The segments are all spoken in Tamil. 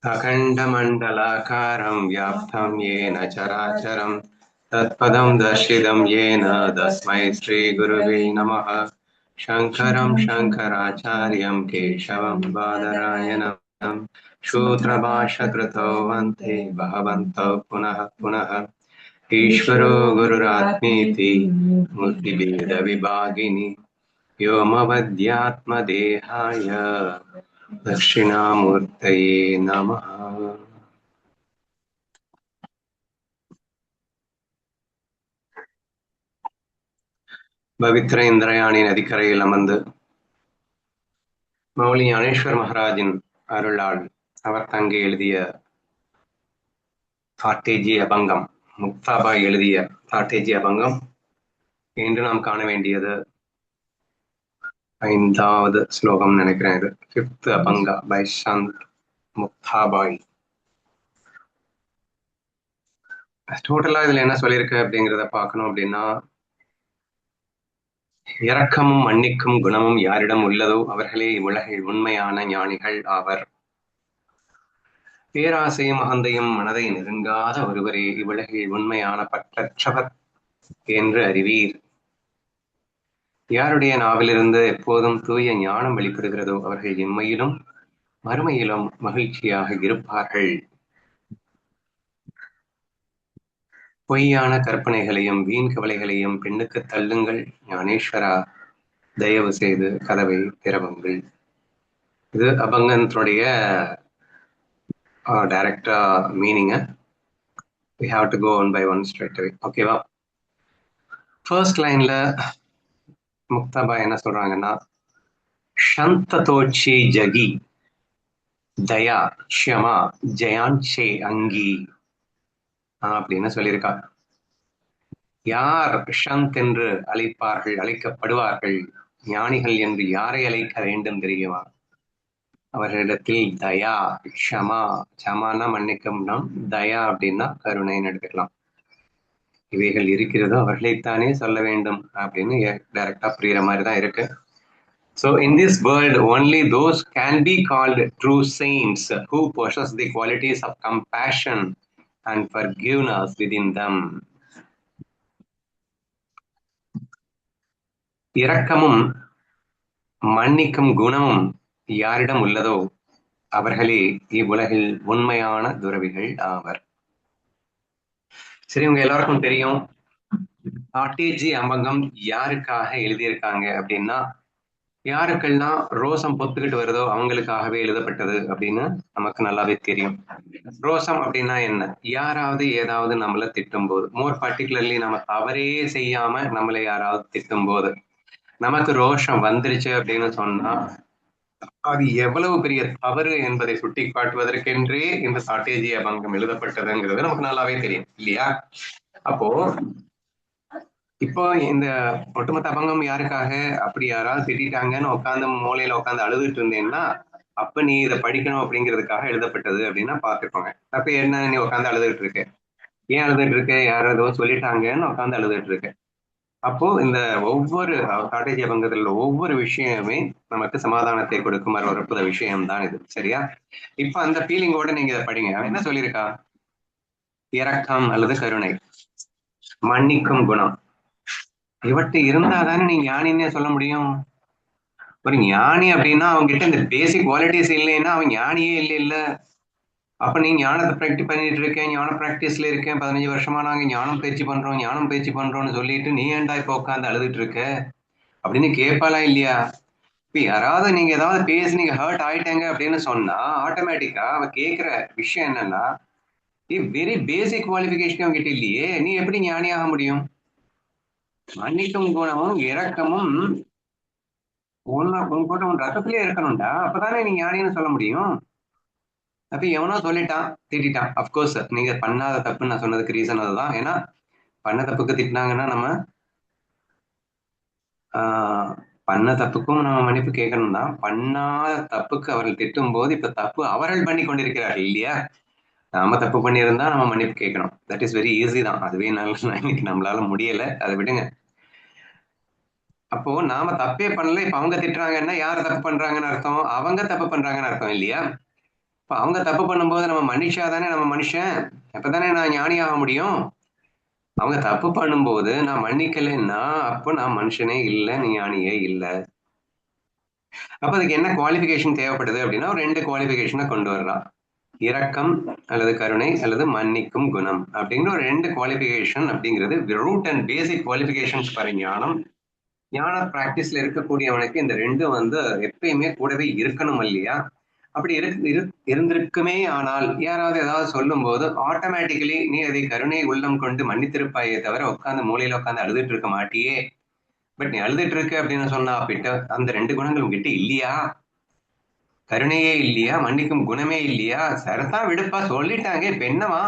अखण्डमण्डलाकारं व्याप्तं येन चराचरं तत्पदं दर्शितं येन तस्मै श्रीगुरुवे नमः। शङ्करं शङ्कराचार्यं केशवं बादरायणं शूद्रभाष्यकृतौ वन्दे भगवन्तौ पुनः पुनः। ईश्वरो गुरुरात्मेति मूर्तिभेदविभागिनि व्योमवद्यात्मदेहाय दक्षिणामूर्तये नमः. பவித்ர இந்திரயாணி நதிக்கரையில் அமர்ந்து மௌலி ஞானேஸ்வர் மகாராஜின் அருளால் அவர் தங்கி எழுதிய தாட்டேஜி அபங்கம், முக்தாபாய் எழுதிய தாட்டேஜி அபங்கம். இன்று நாம் காண வேண்டியது 5வது ஸ்லோகம் நினைக்கிறேன். இது 5th அபங்கா பை சந்த் முக்தாபாய். டோட்டலா இதுல என்ன சொல்லியிருக்கு அப்படிங்கிறத பார்க்கணும் அப்படின்னா, இரக்கமும் மன்னிக்கும் குணமும் யாரிடம் உள்ளதோ அவர்களே இவ்வுலகில் உண்மையான ஞானிகள் ஆவர். பேராசையும் அகந்தையும் மனதை நெருங்காத ஒருவரே இவ்வுலகில் உண்மையான பற்றற்றவர் என்று அறிவீர். யாருடைய நாவிலிருந்து எப்போதும் தூய ஞானம் வெளிப்படுகிறதோ அவர்கள் இம்மையிலும் மறுமையிலும் மகிழ்ச்சியாக இருப்பார்கள். பொய்யான கற்பனைகளையும் வீண் கவலைகளையும் பெண்ணுக்கு தள்ளுங்கள். ஞானேஸ்வரா, தயவு செய்து கதவை திறவுங்கள். இது அபங்கத்தினுடைய டைரக்டா meaning. we have to go one by one straight away. ஓகேவா? ஃபர்ஸ்ட் லைன்ல முக்தாபாய் என்ன சொல்றாங்கன்னா, சந்ததோச்சி ஜகி தயா க்ஷமா ஜயான்சே அங்கி அப்படின்னு சொல்லியிருக்கா. யார் ஷந்த் என்று அழைப்பார்கள், அழைக்கப்படுவார்கள், ஞானிகள் என்று யாரை அழைக்க வேண்டும் தெரியுமா? அவர்களிடத்தில் தயா, க்ஷமா, சமானா மன்னிக்கம்னா, தயா அப்படின்னா கருணைன்னு எடுத்துக்கலாம். இவைகள் இருக்கிறதோ அவர்களைத்தானே சொல்ல வேண்டும் அப்படின்னு டைரக்டா புரியுற மாதிரி தான் இருக்கு. So in this world only those can be called true saints who possess the qualities of compassion and forgiveness within them. இரக்கமும் மன்னிக்கும் குணமும் யாரிடம் உள்ளதோ அவர்களே இவ்வுலகில் உண்மையான துறவிகள் ஆவர். சரி, உங்க எல்லாருக்கும் தெரியும் தாட்டேஜி அபங்கம் யாருக்காக எழுதியிருக்காங்க அப்படின்னா, யாருக்கெல்லாம் ரோசம் பொத்துக்கிட்டு வருதோ அவங்களுக்காகவே எழுதப்பட்டது அப்படின்னு நமக்கு நல்லாவே தெரியும். ரோசம் அப்படின்னா என்ன? யாராவது ஏதாவது நம்மளை திட்டும் போது, மோர் பர்டிகுலர்லி நம்ம தவறே செய்யாம நம்மளை யாராவது திட்டும் போது நமக்கு ரோஷம் வந்துருச்சு அப்படின்னு சொன்னா அது எவ்வளவு பெரிய தவறு என்பதை சுட்டி காட்டுவதற்கென்றே இந்த தாட்டேஜி அபங்கம் எழுதப்பட்டதுங்கிறது நமக்கு நல்லாவே தெரியும் இல்லையா? அப்போ இப்போ இந்த ஒட்டுமொத்த அபங்கம் யாருக்காக? அப்படி யாராவது திட்டாங்கன்னு உட்காந்து மூலையில உட்காந்து அழுதுட்டு இருந்தேன்னா அப்ப நீ இதை படிக்கணும் அப்படிங்கிறதுக்காக எழுதப்பட்டது அப்படின்னா பாத்துக்கோங்க. அப்ப என்ன, நீ உட்காந்து அழுதுட்டு இருக்க, ஏன் அழுதுட்டு இருக்க? யாராவது சொல்லிட்டாங்கன்னு உட்காந்து அழுதுட்டு இருக்க. அப்போ இந்த ஒவ்வொரு தாட்டேஜி அபங்கத்தில் ஒவ்வொரு விஷயமே நமக்கு சமாதானத்தை கொடுக்கும் ஒரு அற்புத விஷயம் தான் இது. சரியா? இப்ப அந்த ஃபீலிங்கோட நீங்க இதை படிங்க. என்ன சொல்லியிருக்கா? இரக்கம் அல்லது கருணை, மன்னிக்கும் குணம், இவற்றை இருந்தாதானே நீ ஞானின்னே சொல்ல முடியும். ஒரு ஞானி அப்படின்னா அவங்க கிட்ட இந்த பேசிக் குவாலிட்டிஸ் இல்லைன்னா அவன் ஞானியே இல்லை. இல்ல அப்ப நீ ஞானத்தை ப்ராக்டிஸ் பண்ணிட்டு இருக்கேன், ஞான ப்ராக்டிஸ்ல இருக்கேன், 15 வருஷமா நாங்க ஞானம் பயிற்சி பண்றோம்னு சொல்லிட்டு நீ ஏன்டா இப்ப உட்காந்து அழுதுட்டு இருக்க அப்படின்னு கேட்பாளா இல்லையா? இப்ப யாராவது நீங்க ஏதாவது பேசி நீங்க ஹர்ட் ஆயிட்டாங்க அப்படின்னு சொன்னா ஆட்டோமேட்டிக்கா அவ கேட்கிற விஷயம் என்னன்னா, வெரி பேசிக் குவாலிபிகேஷன் அவங்ககிட்ட இல்லையே, நீ எப்படி ஞானியாக முடியும்? மன்னிக்கும் குணமும் இரக்கமும் உன் கூட உன் ரத்தத்திலே இருக்கணும்டா, அப்பதானே நீ ஞானின்னு சொல்ல முடியும். அப்ப எவனோ சொல்லிட்டான், திட்டான். அப்கோர்ஸ் நீங்க பண்ணாத தப்புன்னு நான் சொன்னதுக்கு ரீசன் அதுதான். ஏன்னா பண்ண தப்புக்கு திட்டினாங்கன்னா நம்ம பண்ண தப்புக்கும் நம்ம மன்னிப்பு கேட்கணும் தான். பண்ணாத தப்புக்கு அவர்கள் திட்டும் போது இப்ப தப்பு அவர்கள் பண்ணி கொண்டிருக்கிறார்கள் இல்லையா? நாம தப்பு பண்ணியிருந்தா நம்ம மன்னிப்பு கேட்கணும். தட் இஸ் வெரி ஈஸி தான். அதுவே இன்னைக்கு நம்மளால முடியல, அதை விடுங்க. அப்போ நாம தப்பே பண்ணல, இப்ப அவங்க திட்டுறாங்கன்னா யார் தப்பு பண்றாங்கன்னு அர்த்தம்? அவங்க தப்பு பண்றாங்கன்னு அர்த்தம் இல்லையா? இப்ப அவங்க தப்பு பண்ணும்போது நம்ம மன்னிச்சாதானே நம்ம மனுஷன், அப்பதானே நான் ஞானியாக முடியும். அவங்க தப்பு பண்ணும்போது நான் மன்னிக்கலைன்னா அப்போ நான் மனுஷனே இல்லை, நீ ஞானியே இல்லை. அப்ப அதுக்கு என்ன குவாலிபிகேஷன் தேவைப்படுது அப்படின்னா ஒரு 2 குவாலிபிகேஷனை கொண்டு வர்றான். இரக்கம் அல்லது கருணை அல்லது மன்னிக்கும் குணம் அப்படிங்கிற ஒரு 2 குவாலிபிகேஷன் அப்படிங்கிறது ரூட் அண்ட் பேசிக் குவாலிபிகேஷன்ஸ் பாரு. ஞானம் ஞான பிராக்டிஸ்ல இருக்கக்கூடியவனுக்கு இந்த 2 எப்பயுமே கூடவே இருக்கணும் இல்லையா? அப்படி இருந்திருக்குமே. ஆனால் யாராவது ஏதாவது சொல்லும் போது ஆட்டோமேட்டிக்கலி நீ அதை கருணை உள்ளம் கொண்டு மன்னித்திருப்பாயே தவிர உட்காந்து மூலையில உட்காந்து அழுதுட்டு இருக்க மாட்டியே. பட் நீ அழுதுட்டு இருக்க அப்படின்னு சொன்னா பிட்ட அந்த 2 குணங்கள் உங்ககிட்ட இல்லையா? கருணையே இல்லையா? மன்னிக்கும் குணமே இல்லையா? சரதான் விடுப்பா, சொல்லிட்டாங்க, இப்ப என்னவா?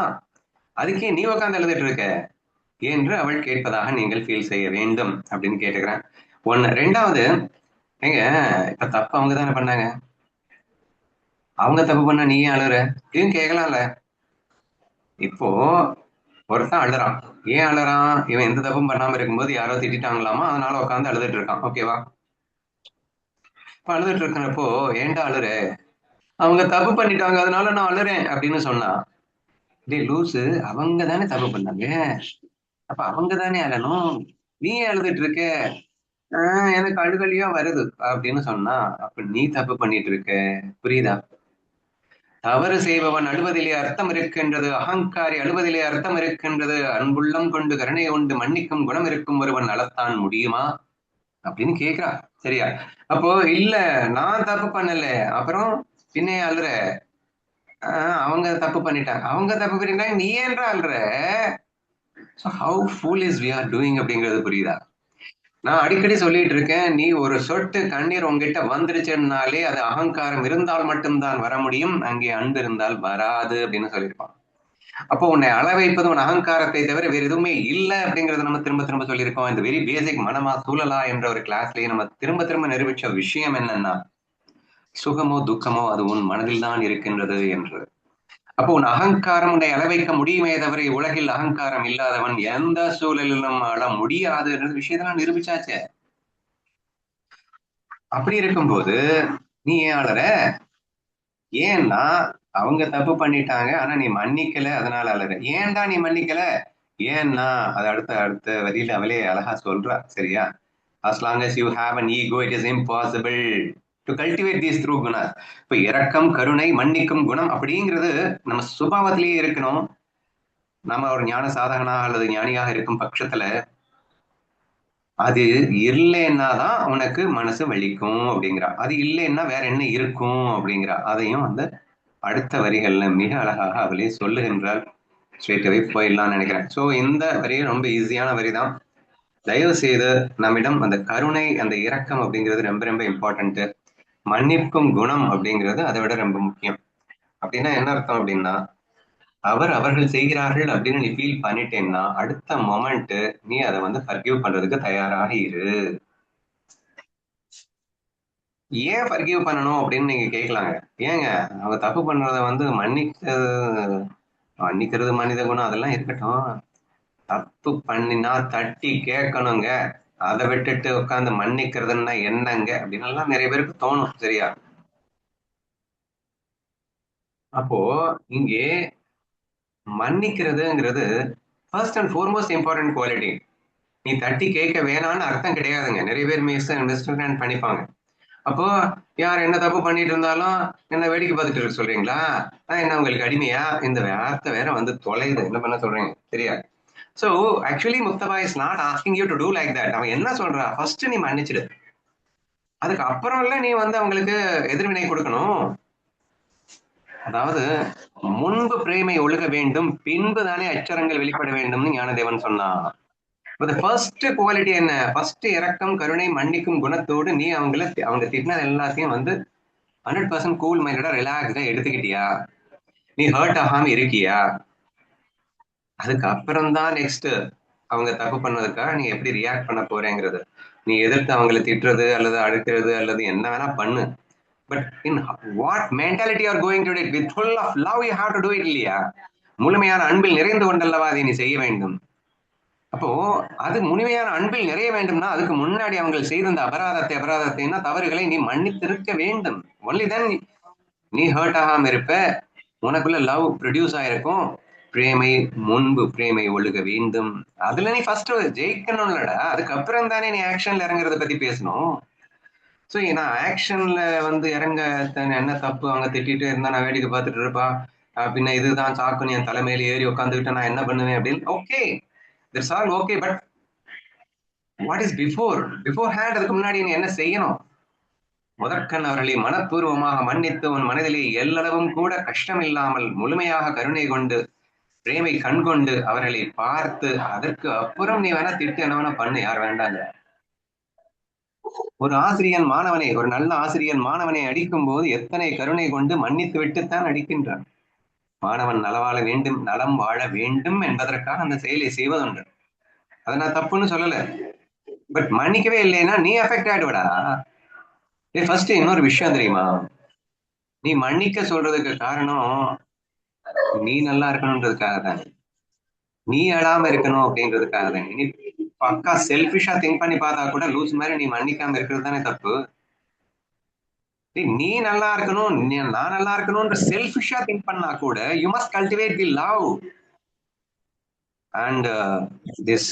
அதுக்கே நீ உட்காந்து எழுதிட்டு இருக்க என்று அவள் கேட்பதாக நீங்கள் ஃபீல் செய்ய வேண்டும் அப்படின்னு கேட்டுக்கிறேன். ஒண்ணு. 2வது, ஏங்க இப்ப தப்பு அவங்க தானே பண்ணாங்க, அவங்க தப்பு பண்ணா நீ ஏன் அழுற? இதையும் கேட்கலாம்ல. இப்போ ஒருத்தன் அழுறான். ஏன் அழுறான்? இவன் எந்த தப்பும் பண்ணாம இருக்கும்போது யாரோ திட்டாங்களாமா, அதனால உட்காந்து அழுதுட்டு இருக்கான். ஓகேவா? இப்ப அழுதுட்டு இருக்கிறப்போ ஏன்டா அழுற? அவங்க தப்பு பண்ணிட்டாங்க அதனால நான் அழுறேன் அப்படின்னு சொன்னா, டேய் லூசு, அவங்க தானே தப்பு பண்ணாங்க, அப்ப அவங்க தானே அழணும், நீ ஏன் அழுதுட்டு இருக்க? எனக்கு அழுகலியா வருது அப்படின்னு சொன்னா அப்ப நீ தப்பு பண்ணிட்டு இருக்க. புரியுதா? தவறு செய்பவன் அழுவதிலே அர்த்தம் இருக்கின்றது, அகங்காரி அழுவதிலே அர்த்தம் இருக்கின்றது, அன்புள்ளம் கொண்டு கருணை கொண்டு மன்னிக்கும் குணம் இருக்கும் ஒருவன் அழத்தான் முடியுமா அப்படின்னு கேக்குறா. சரியா? அப்போ இல்ல நான் தப்பு பண்ணல, அப்புறம் பின்னே அழுற? அவங்க தப்பு பண்ணிட்டாங்க, அவங்க தப்பு பண்ணிட்டாங்க, நீ ஏன்றா அழுற? So how foolish we are doing அப்படிங்கிறது புரியுதா? நான் அடிக்கடி சொல்லிட்டு இருக்கேன், நீ ஒரு சொட்டு கண்ணீர் உங்ககிட்ட வந்துருச்சுன்னாலே அது அகங்காரம் இருந்தால் மட்டும்தான் வர முடியும், அங்கே அன்பு இருந்தால் வராது அப்படின்னு சொல்லியிருப்பான். அப்போ உன்னை அள வைப்பது உன் அகங்காரத்தை தவிர வேற எதுவுமே இல்லை அப்படிங்கறத நம்ம திரும்ப திரும்ப சொல்லியிருக்கோம். இந்த வெரி பேசிக் மனமா சூழலா என்ற ஒரு கிளாஸ்லயே நம்ம திரும்ப திரும்ப நிரூபிச்ச விஷயம் என்னன்னா, சுகமோ துக்கமோ அது உன் மனதில் தான் இருக்கின்றது என்று. அப்போ உன் அகங்காரம் உன்னை அள வைக்க முடியுமே தவிர உலகில் அகங்காரம் இல்லாதவன் எந்த சூழலிலும் அழ முடியாது என்ற விஷயத்தெல்லாம் நிரூபிச்சாச்சே. அப்படி இருக்கும்போது நீ ஏன் அழற? ஏன்னா அவங்க தப்பு பண்ணிட்டாங்க, ஆனா நீ மன்னிக்கல, அதனால அழற. ஏன்டா நீ மன்னிக்கல? ஏன்னா அது அடுத்த அடுத்த வரியில அவளே அழகா சொல்றா. சரியா? as long as you have an ego it is impossible to cultivate these through Guna. இப்ப இரக்கம், கருணை, மன்னிக்கும் குணம் அப்படிங்கிறது நம்ம சுபாவத்திலேயே இருக்கணும். நம்ம ஒரு ஞான சாதகனா அல்லது ஞானியாக இருக்கும் பட்சத்துல அது இல்லைன்னா தான் உனக்கு மனசு வலிக்கும் அப்படிங்கிறா. அது இல்லைன்னா வேற என்ன இருக்கும் அப்படிங்கிறா. அதையும் அடுத்த வரிகள்ல மிக அழகாக அவளே சொல்லுகின்றாள். ஸ்ட்ரெயிட்டாவே போயிடலாம்னு நினைக்கிறேன். ஸோ இந்த வரி ரொம்ப ஈஸியான வரி தான். தயவு செய்து நம்மிடம் அந்த கருணை, அந்த இரக்கம் அப்படிங்கிறது ரொம்ப ரொம்ப இம்பார்ட்டன்ட். மன்னிக்கும் குணம் அப்படிங்கிறது அதை விட ரொம்ப முக்கியம். அப்படின்னா என்ன அர்த்தம் அப்படின்னா, அவர்கள் செய்கிறார்கள் அப்படின்னு நீ ஃபீல் பண்ணிட்டேன்னா அடுத்த மொமெண்ட் நீ அதை ஃபர்கிவ் பண்றதுக்கு தயாராக இரு. ஏன் ஃபர்கிவ் பண்ணணும் அப்படின்னு நீங்க கேட்கலாங்க. ஏங்க அவங்க தப்பு பண்றத மன்னிக்கிறது மனித குணம், அதெல்லாம் இருக்கட்டும். தப்பு பண்ணினா தட்டி கேட்கணுங்க, அதை விட்டுட்டு உட்காந்து மன்னிக்கிறதுன்னா என்னங்க அப்படின்னு எல்லாம் நிறைய பேருக்கு தோணும். சரியா? அப்போ இங்கே மன்னிக்கிறதுங்கிறது first and foremost important quality. நீ தட்டி கேட்க வேணான்னு அர்த்தம் கிடையாதுங்க. நிறைய பேர் மிஸ் அண்டர்ஸ்டாண்ட் பண்ணிப்பாங்க. அப்போ யார் என்ன தப்பு பண்ணிட்டு இருந்தாலும் என்ன வேடிக்கை பார்த்துட்டு இருக்க சொல்றீங்களா? என்ன உங்களுக்கு அடிமையா? இந்த வார்த்தை வேற தொலைது. என்ன பண்ண சொல்றீங்க? சரியா? So actually Mustafa is not asking you to do like that. அவன் என்ன சொல்றா, ஃபர்ஸ்ட் நீ மன்னிச்சிடு, அதுக்கு அப்புறம்ல நீ அவங்களுக்கு எதிர்வினை கொடுக்கணும். அதாவது முன்பு பிரேமை ஒழுக வேண்டும், பின்பு தானே அச்சரங்கள் வெளிப்பட வேண்டும்னு ஞானதேவன் சொன்னான். ஃபர்ஸ்ட் குவாலிட்டி என்ன? ஃபர்ஸ்ட் இரக்கம், கருணை, மன்னிக்கும் குணத்தோடு நீ அவங்க திட்டினது எல்லாத்தையும் 100% கூல் மைண்டடா ரிலாக்ஸ்டா எடுத்துக்கிட்டியா? நீ ஹர்ட் ஆகாம இருக்கியா? அதுக்கப்புறம் தான் நெக்ஸ்ட் அவங்க தப்பு பண்ணதுக்காக நீ எப்படி ரியாக்ட் பண்ண போறேங்கிறது. நீ எதிர்த்து அவங்களை திட்டுறது அல்லது அழுக்கிறது அல்லது என்ன வேணா பண்ணு. But in what mentality are going to it? With full of love you have to do it இல்லையா? முழுமையான அன்பில் நிறைந்து கொண்டல்லவா அதை நீ செய்ய வேண்டும். அப்போ அது முழுமையான அன்பில் நிறைய வேண்டும்னா அதுக்கு முன்னாடி அவங்க செய்த அந்த அபராதத்தைன்னா தவறுகளை நீ மன்னித்திருக்க வேண்டும். ஒன்லி தென் நீ ஹர்ட் ஆகாம இருப்ப, உனக்குள்ள லவ் ப்ரொடியூஸ் ஆயிருக்கும். பிரேமை முன்பு பிரேமை ஒழுக வேண்டும். அதுல நீ ஃபர்ஸ்ட் ஜெயிக்கணும்லடா, அதுக்கப்புறம் தானே நீ ஆக்ஷன்ல இறங்குறத பத்தி பேசணும். சோ நான் ஆக்ஷன்ல வந்து இறங்க என்ன தப்பு, அவங்க திட்டிட்டு இருந்தா நான் வேடிக்கை பார்த்துட்டு இருப்பா, பின்ன இதுதான் சாக்குன்னு என் தலைமையில ஏறி உட்காந்துக்கிட்ட நான் என்ன பண்ணுவேன் அப்படின்னு. Okay, that's all okay, but what is beforehand? அதுக்கு முன்னாடி நீ என்ன செய்யணும்? முதற்கண் அவர்களை மனப்பூர்வமாக மன்னித்து உன் மனதிலே எல்லளவும் கூட கஷ்டமில்லாமல் முழுமையாக கருணை கொண்டு பிரேமை கண் கொண்டு அவர்களை பார்த்து அதற்கு அப்புறம் நீ வேணா திட்டு என்ன வேணா பண்ணு, யார் வேண்டாங்க. ஒரு ஆசிரியன் மாணவனை, ஒரு நல்ல ஆசிரியன் மாணவனை அடிக்கும் போது எத்தனை கருணை கொண்டு மன்னித்து விட்டுத்தான் அடிக்கின்றான். மாணவன் நலவாழ வேண்டும், நலம் வாழ வேண்டும் என்பதற்காக அந்த செயலை செய்வதுண்டு. அதை நான் தப்புன்னு சொல்லல. பட் மன்னிக்கவே இல்லைன்னா நீ அஃபெக்ட் ஆயிடுவடா. ஃபர்ஸ்ட் இன்னொரு விஷயம் தெரியுமா, நீ மன்னிக்க சொல்றதுக்கு காரணம் நீ நல்லா இருக்கணும்ன்றதுக்காக தானே, நீ அழாம இருக்கணும் அப்படின்றதுக்காக தானே. நீ பக்கா செல்பிஷா திங்க் பண்ணி பார்த்தா கூட லூஸ் மாதிரி நீ மன்னிக்காம இருக்கிறது தானே தப்பு. நீ நல்லா இருக்கணும், நான் நல்லா இருக்கணும்ன்ற செல்பிஷா திங்க் பண்ணா கூட you must cultivate the love and this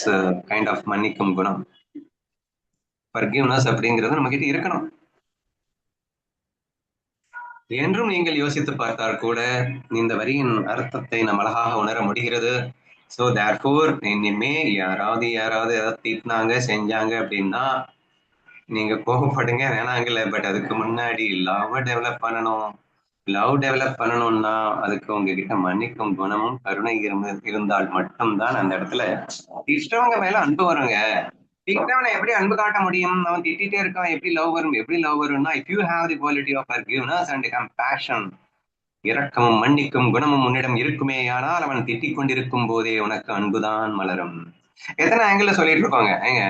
kind of மன்னிக்கும் குணம், ஃபர்கிவ்னஸ் அப்படிங்கிறது நம்ம கிட்ட இருக்கணும் என்றும் நீங்கள் யோசித்து பார்த்தால் கூட இந்த வரியின் அர்த்தத்தை நம்ம அழகாக உணர முடிகிறது. ஸோ தேர்ஃபோர் இனிமே யாராவது ஏதாவது திட்டினாங்க செஞ்சாங்க அப்படின்னா நீங்க கோபப்படுங்க வேணாங்கல்ல, பட் அதுக்கு முன்னாடி லவ் டெவலப் பண்ணணும். லவ் டெவலப் பண்ணணும்னா அதுக்கு உங்ககிட்ட மன்னிக்கும் குணமும் கருணை இருந்தால் மட்டும்தான் அந்த இடத்துல இஷ்டவங்க மேல அன்பு வருங்க. திட்டவனை எப்படி அன்பு காட்ட முடியும்? அவன் திட்டிட்டே இருக்கான், எப்படி லவ் வரும்? எப்படி லவ் வரும்னா, if you have the quality of forgiveness and compassion, இரக்கமும் மன்னிக்கும் குணமும் உன்னிடம் இருக்குமே, ஆனால் அவன் திட்டிக் கொண்டிருக்கும் போதே உனக்கு அன்புதான் மலரும். எத்தனை ஆங்கிள் சொல்லிட்டு இருப்பாங்க ஏங்க,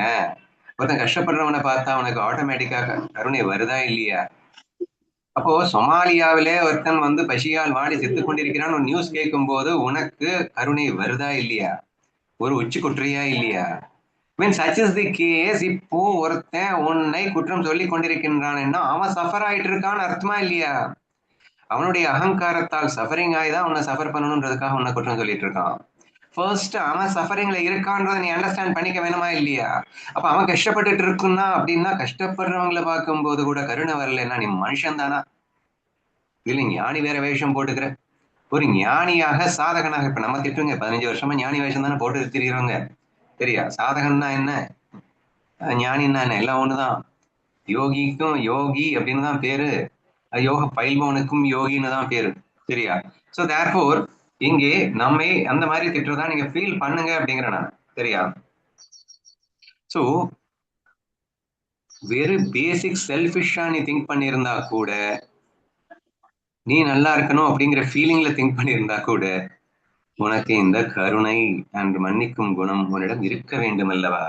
ஒருத்தன் கஷ்டப்படுறவனை பார்த்தா உனக்கு ஆட்டோமேட்டிக்காக கருணை வருதா இல்லையா? அப்போ சொமாலியாவிலே ஒருத்தன் வந்து பசியால் வாடி செத்துக் கொண்டிருக்கிறான் ஒரு நியூஸ் கேட்கும் போது உனக்கு கருணை வருதா இல்லையா? ஒரு உச்சி குற்றையா இல்லையா? when such is the case, இப்போ ஒருத்தன் உன்னை குற்றம் சொல்லி கொண்டிருக்கின்றான், அவன் சஃபர் ஆயிட்டு இருக்கான்னு அர்த்தமா இல்லையா? அவனுடைய அகங்காரத்தால் சஃபரிங் ஆகிதான் உன்னை சஃபர் பண்ணணுன்றதுக்காக உன்னை குற்றம் சொல்லிட்டு இருக்கான். ஃபர்ஸ்ட் அவன் சஃபரிங்ல இருக்கான்றதை நீ அண்டர்ஸ்டாண்ட் பண்ணிக்க வேணுமா இல்லையா? அப்ப அவன் கஷ்டப்பட்டுட்டு இருக்குன்னா அப்படின்னா கஷ்டப்படுறவங்களை பார்க்கும் போது கூட கருணை வரலன்னா நீ மனுஷன் தானா? இல்ல ஞானி வேற வேஷம் போட்டுக்கிற. ஒரு ஞானியாக சாதகனாக, இப்ப நம்ம திட்டுங்க 15 வருஷமா ஞானி வேஷம் தானே போட்டு திரிகிறவங்க. சரியா? சாதகன்னா என்ன, ஞானின்னா என்ன, எல்லாம் ஒண்ணுதான். யோகிக்கும் யோகி அப்படின்னு தான் பேரு, யோக பயில்பவனுக்கும் யோகின்னு தான் பேரு. சரியா? சோ தேர்ஃபோர் இங்கே நம்மை அந்த மாதிரி திட்டுறதா நீங்க ஃபீல் பண்ணுங்க அப்படிங்கிறேன் நான். சரியா? சோ வெறும் பேசிக் செல்ஃபிஷா நீ திங்க் பண்ணியிருந்தா கூட, நீ நல்லா இருக்கணும் அப்படிங்கிற ஃபீலிங்ல திங்க் பண்ணியிருந்தா கூட உனக்கு இந்த கருணை அண்ட் மன்னிக்கும் குணம் உன்னிடம் இருக்க வேண்டும் அல்லவா?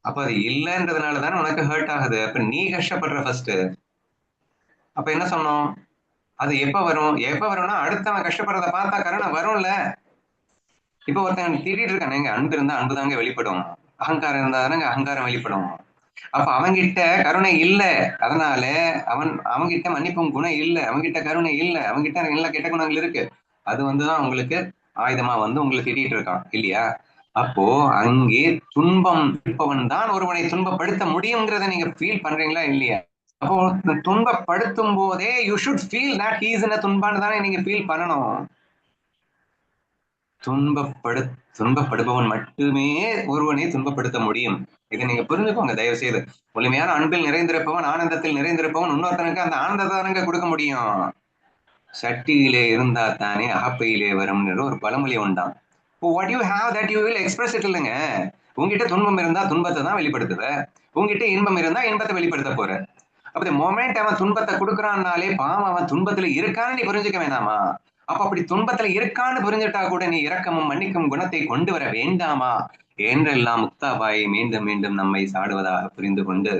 அப்ப அது இல்லைன்றதுனாலதானே உனக்கு ஹர்ட் ஆகுது. அப்ப நீ கஷ்டப்படுற ஃபர்ஸ்ட். அப்ப என்ன சொன்னோம், அது எப்ப வரும்? எப்ப வரும்னா அடுத்தவன் கஷ்டப்படுறத பார்த்தா கருணை வரும்ல. இப்ப ஒருத்தன் திட்டிட்டு இருக்கானே, அன்பு இருந்தா அன்பு தாங்க வெளிப்படும், அகங்காரம் இருந்தா தானங்க அகங்காரம் வெளிப்படும். அப்ப அவன்கிட்ட கருணை இல்ல, அதனால அவன்கிட்ட மன்னிப்பும் குணம் இல்ல, அவன்கிட்ட கருணை இல்ல, அவன்கிட்ட எல்லா கெட்ட குணங்கள் இருக்கு. அது வந்துதான் உங்களுக்கு ஆயுதமா வந்து உங்களை திட்டிட்டு இருக்கான் இல்லையா? அப்போ அங்கே துன்பம் இருப்பவன் தான் ஒருவனை துன்பப்படுத்த முடியுங்கிறத நீங்க ஃபீல் பண்றீங்களா இல்லையா? அப்போ துன்பப்படுத்தும் போதே you should feel that he is in a துன்பான்னு தானே நீங்க ஃபீல் பண்ணணும். துன்பப்படுபவன் மட்டுமே ஒருவனை துன்பப்படுத்த முடியும். இதை நீங்க புரிஞ்சுக்கோங்க தயவு செய்து. முழுமையான அன்பில் நிறைந்திருப்பவன், ஆனந்தத்தில் நிறைந்திருப்பவன் இன்னொருத்தனுக்கு அந்த ஆனந்தத்தை கொடுக்க முடியும். சட்டியிலே இருந்தா தானே அகப்பையிலே வரும்ன்ற ஒரு பழமொழி உண்டான். What you have that you will express it இல்லைங்க. உங்ககிட்ட துன்பம் இருந்தா துன்பத்தை தான் வெளிப்படுத்துவ, உங்ககிட்ட இன்பம் இருந்தா இன்பத்தை வெளிப்படுத்த போற. அப்ப மொமெண்ட் அவன் துன்பத்தை கொடுக்குறான்னாலே பாவம் அவன் துன்பத்துல இருக்கான்னு நீ புரிஞ்சுக்க வேணாமா? அப்ப அப்படி துன்பத்துல இருக்கான்னு புரிஞ்சுட்டா கூட நீ இரக்கமும் மன்னிக்கும் குணத்தை கொண்டு வர வேண்டாமா என்றெல்லாம் முக்தாபாய் மீண்டும் மீண்டும் நம்மை சாடுவதாக புரிந்து கொண்டு,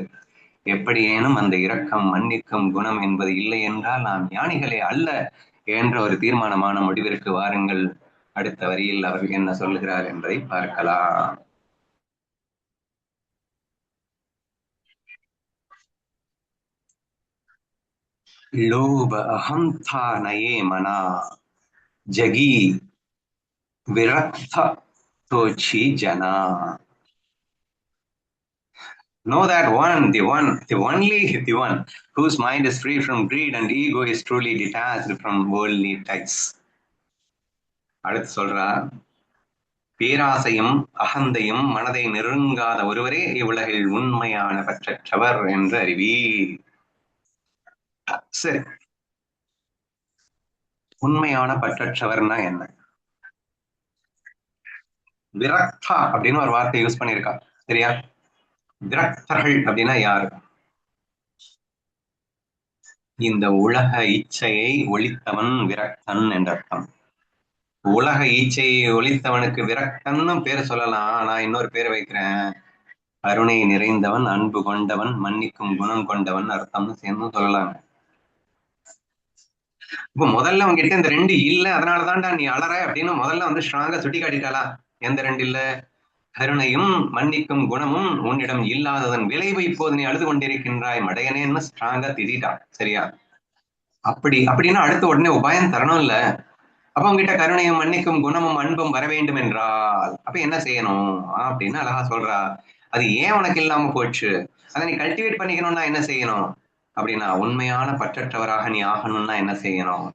எப்படியேனும் அந்த இரக்கம் மன்னிக்கும் குணம் என்பது இல்லை என்றால் நாம் ஞானிகளே அல்ல என்ற ஒரு தீர்மானமான முடிவிற்கு வாருங்கள். அடுத்த வரியில் அவர்கள் என்ன சொல்லுகிறார் என்பதை பார்க்கலாம். लोभ अहंता नये मना जगी विरक्त सोची जना. Know that the only, the one whose mind is free from greed and ego is truly detached from worldly ties. அடுத்து சொல்றா, பேராசையும் அகந்தையும் மனதை நெருங்காத ஒருவரே இவ்வுலகில் உண்மையான பற்றற்றவர் என்று அறிவி. சரி, உண்மையான பற்றற்றவர்னா என்ன? விரக்தா அப்படின்னு ஒரு வார்த்தை யூஸ் பண்ணியிருக்கா, சரியா? விரக்தர்கள் அப்படின்னா யாரு? இந்த உலக இச்சையை ஒழித்தவன் விரக்தன் என்ற அர்த்தம். உலக ஈச்சையை ஒழித்தவனுக்கு விரக்தன்னு பேர் சொல்லலாம். நான் இன்னொரு பேர் வைக்கிறேன், கருணை நிறைந்தவன், அன்பு கொண்டவன், மன்னிக்கும் குணம் கொண்டவன் அர்த்தம்னு சேர்ந்து சொல்லலாங்க. இப்ப முதல்ல உங்ககிட்ட இந்த ரெண்டு இல்ல, அதனாலதான்டா நீ அலற அப்படின்னு முதல்ல வந்து ஸ்ட்ராங்கா சுட்டி காட்டிட்டாளா? எந்த ரெண்டு இல்ல? கருணையும் மன்னிக்கும் குணமும் உன்னிடம் இல்லாததன் விளைவு இப்போது நீ அழுது கொண்டிருக்கின்றாய் மடையனேன்னு ஸ்ட்ராங்கா திட்டான், சரியா? அப்படின்னா அடுத்த உடனே உபாயம் தரணும் இல்ல? அப்ப உங்ககிட்ட கருணையும் மன்னிக்கும் குணமும் அன்பும் வர வேண்டும் என்றால் அப்ப என்ன செய்யணும் அப்படின்னு அழகா சொல்றா. அது ஏன் உனக்கு இல்லாம போச்சு, அதை நீ கல்டிவேட் பண்ணிக்கணும்னா என்ன செய்யணும் அப்படின்னா, உண்மையான பற்றற்றவராக நீ ஆகணும்னா என்ன செய்யணும்?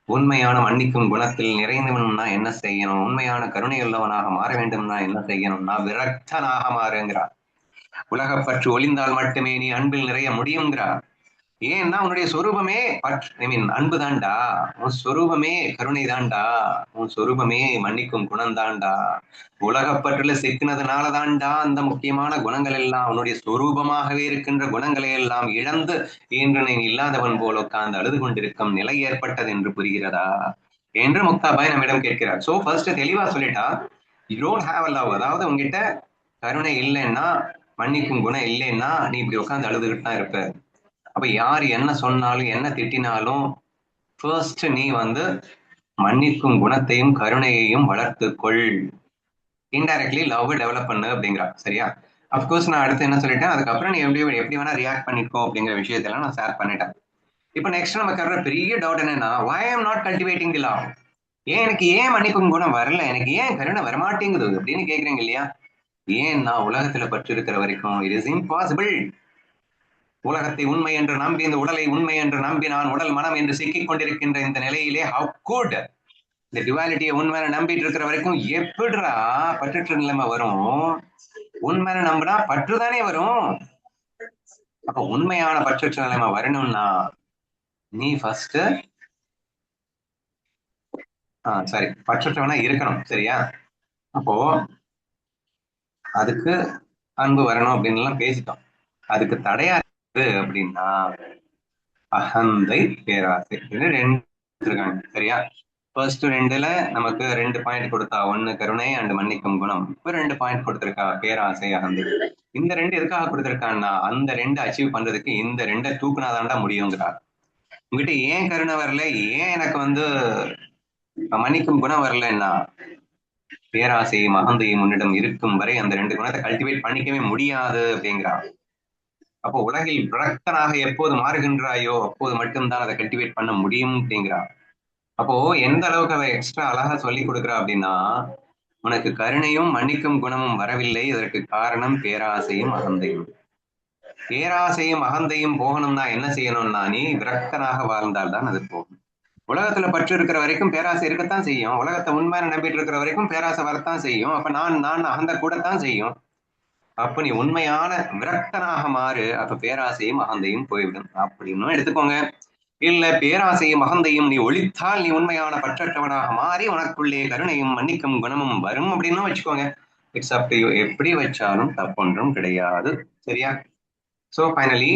உண்மையான மன்னிக்கும் குணத்தில் நிறைந்தவனும்னா என்ன செய்யணும்? உண்மையான கருணை உள்ளவனாக மாற வேண்டும்னா என்ன செய்யணும்னா விரக்தனாக மாறுங்கிறார். உலகப்பற்று ஒளிந்தால் மட்டுமே நீ அன்பில் நிறைய முடியுங்கிறார். ஏன்னா உன்னுடைய சொரூபமே அன்பு தான்டா, உன் சொரூபமே கருணை தான்டா, உன் சொரூபமே மன்னிக்கும் குணம் தான்டா. உலகப்பற்றுல சிக்கினதுனால தான்டா அந்த முக்கியமான குணங்கள் எல்லாம், உன்னுடைய சொரூபமாகவே இருக்கின்ற குணங்களை எல்லாம் இழந்து இன்று நீ இல்லாதவன் போல உட்கார்ந்து அழுது கொண்டிருக்கும் நிலை ஏற்பட்டது என்று புரிகிறதா என்று முக்தாபாய் நம்மிடம் கேட்கிறார். சோ ஃபர்ஸ்ட் தெளிவா சொல்லிட்டா, யூ டோன்ட் ஹேவ் லவ், அதாவது உங்ககிட்ட கருணை இல்லைன்னா, மன்னிக்கும் குணம் இல்லைன்னா நீ இப்படி உட்கார்ந்து அழுதுகிட்டு தான் இருப்ப. அப்ப யார் என்ன சொன்னாலும் என்ன திட்டினாலும் ஃபர்ஸ்ட் நீ வந்து மன்னிக்கும் குணத்தையும் கருணையையும் வளர்த்துக்கொள், இன்டைரக்ட்லி லவ் டெவலப் பண்ணு அப்படிங்கிறா, சரியா? அப்கோர்ஸ் நான் அடுத்து என்ன சொல்லிட்டேன், அதுக்கப்புறம் நீ எப்படி வேணா ரியாக்ட் பண்ணிக்கோ அப்படிங்கிற விஷயத்தெல்லாம் நான் ஷேர் பண்ணிட்டேன். இப்போ நெக்ஸ்ட் நமக்கு வர்ற பெரிய டவுட் என்னன்னா, why I am not cultivating the love? எனக்கு ஏன் மன்னிக்கும் குணம் வரல, எனக்கு ஏன் கருணை வரமாட்டேங்குது அப்படின்னு கேக்குறீங்க இல்லையா? ஏன் நான் உலகத்துல பற்று இருக்கிற வரைக்கும் இட் இஸ் இம்பாசிபிள். உலகத்தை உண்மை என்று நம்பி, இந்த உடலை உண்மை என்று நம்பி நான் உடல் மனம் என்று சிக்கிக் கொண்டிருக்கின்ற இந்த நிலையிலே ஹவ் குட் இந்த டுவாலிட்டியை உண்மை நம்பிட்டு இருக்கிற வரைக்கும் எப்படிடா பற்றுற்ற நிலைமை வரும்? உண்மை நம்பினா பற்றுதானே வரும். அப்ப உண்மையான பற்றுற்ற நிலைமை வரணும்னா நீ ஃபர்ஸ்ட் சாரி பற்றுற்றவனா இருக்கணும், சரியா? அப்போ அதுக்கு அன்பு வரணும் அப்படின்னு எல்லாம் பேசிட்டோம். அதுக்கு தடையா இருக்கு அப்படின்னா அகந்தை பேராசை, இது ரெண்டு இருக்காங்க, சரியா? ஃபர்ஸ்ட் ரெண்டுல நமக்கு 2 பாயிண்ட் கொடுத்தா, ஒன்னு கருணை அண்ட் மன்னிக்கும் குணம். இப்ப 2 பாயிண்ட் கொடுத்திருக்கா, பேராசை அகந்தை. இந்த 2 எதுக்காக கொடுத்திருக்கான்னா, அந்த 2 அச்சீவ் பண்றதுக்கு இந்த 2 தூக்குனாதான்டா முடியுங்கிறா. உங்ககிட்ட ஏன் கருணை வரல, ஏன் எனக்கு வந்து மன்னிக்கும் குணம் வரலன்னா, பேராசையும் அகந்தையும் உன்னிடம் இருக்கும் வரை அந்த 2 குணத்தை கல்டிவேட் பண்ணிக்கவே முடியாது அப்படிங்கிறா. அப்போ உலகில் விரக்தனாக எப்போது மாறுகின்றாயோ அப்போது மட்டும்தான் அதை கல்டிவேட் பண்ண முடியும் அப்படிங்கிறா. அப்போ எந்த அளவுக்கு அவ எக்ஸ்ட்ரா அழகா சொல்லி கொடுக்குறா அப்படின்னா, உனக்கு கருணையும் மன்னிக்கும் குணமும் வரவில்லை, இதற்கு காரணம் பேராசையும் அகந்தையும். பேராசையும் அகந்தையும் போகணும்னா என்ன செய்யணும்னா, நீ விரக்தனாக வாழ்ந்தால்தான் அது போகும். உலகத்துல பற்று இருக்கிற வரைக்கும் பேராசை இருக்கத்தான் செய்யும், உலகத்தை உண்மையான நம்பிட்டு இருக்கிற வரைக்கும் பேராசை வரத்தான் செய்யும். அப்ப நான் அகந்த கூடத்தான் செய்யும். அப்ப நீ உண்மையான விரக்தனாக மாறு, அப்ப பேராசையும் அகந்தையும் போய்விடும் அப்படின்னு எடுத்துக்கோங்க. இல்ல பேராசையும் அகந்தையும் நீ ஒழித்தால் நீ உண்மையான பற்றற்றவனாக மாறி உனக்குள்ளே கருணையும் மன்னிக்கும் குணமும் வரும் அப்படின்னு வச்சுக்கோங்க. இட்ஸ் அப் டு யூ, எப்படி வச்சாலும் தப்பொன்றும் கிடையாது, சரியா? சோ ஃபைனலி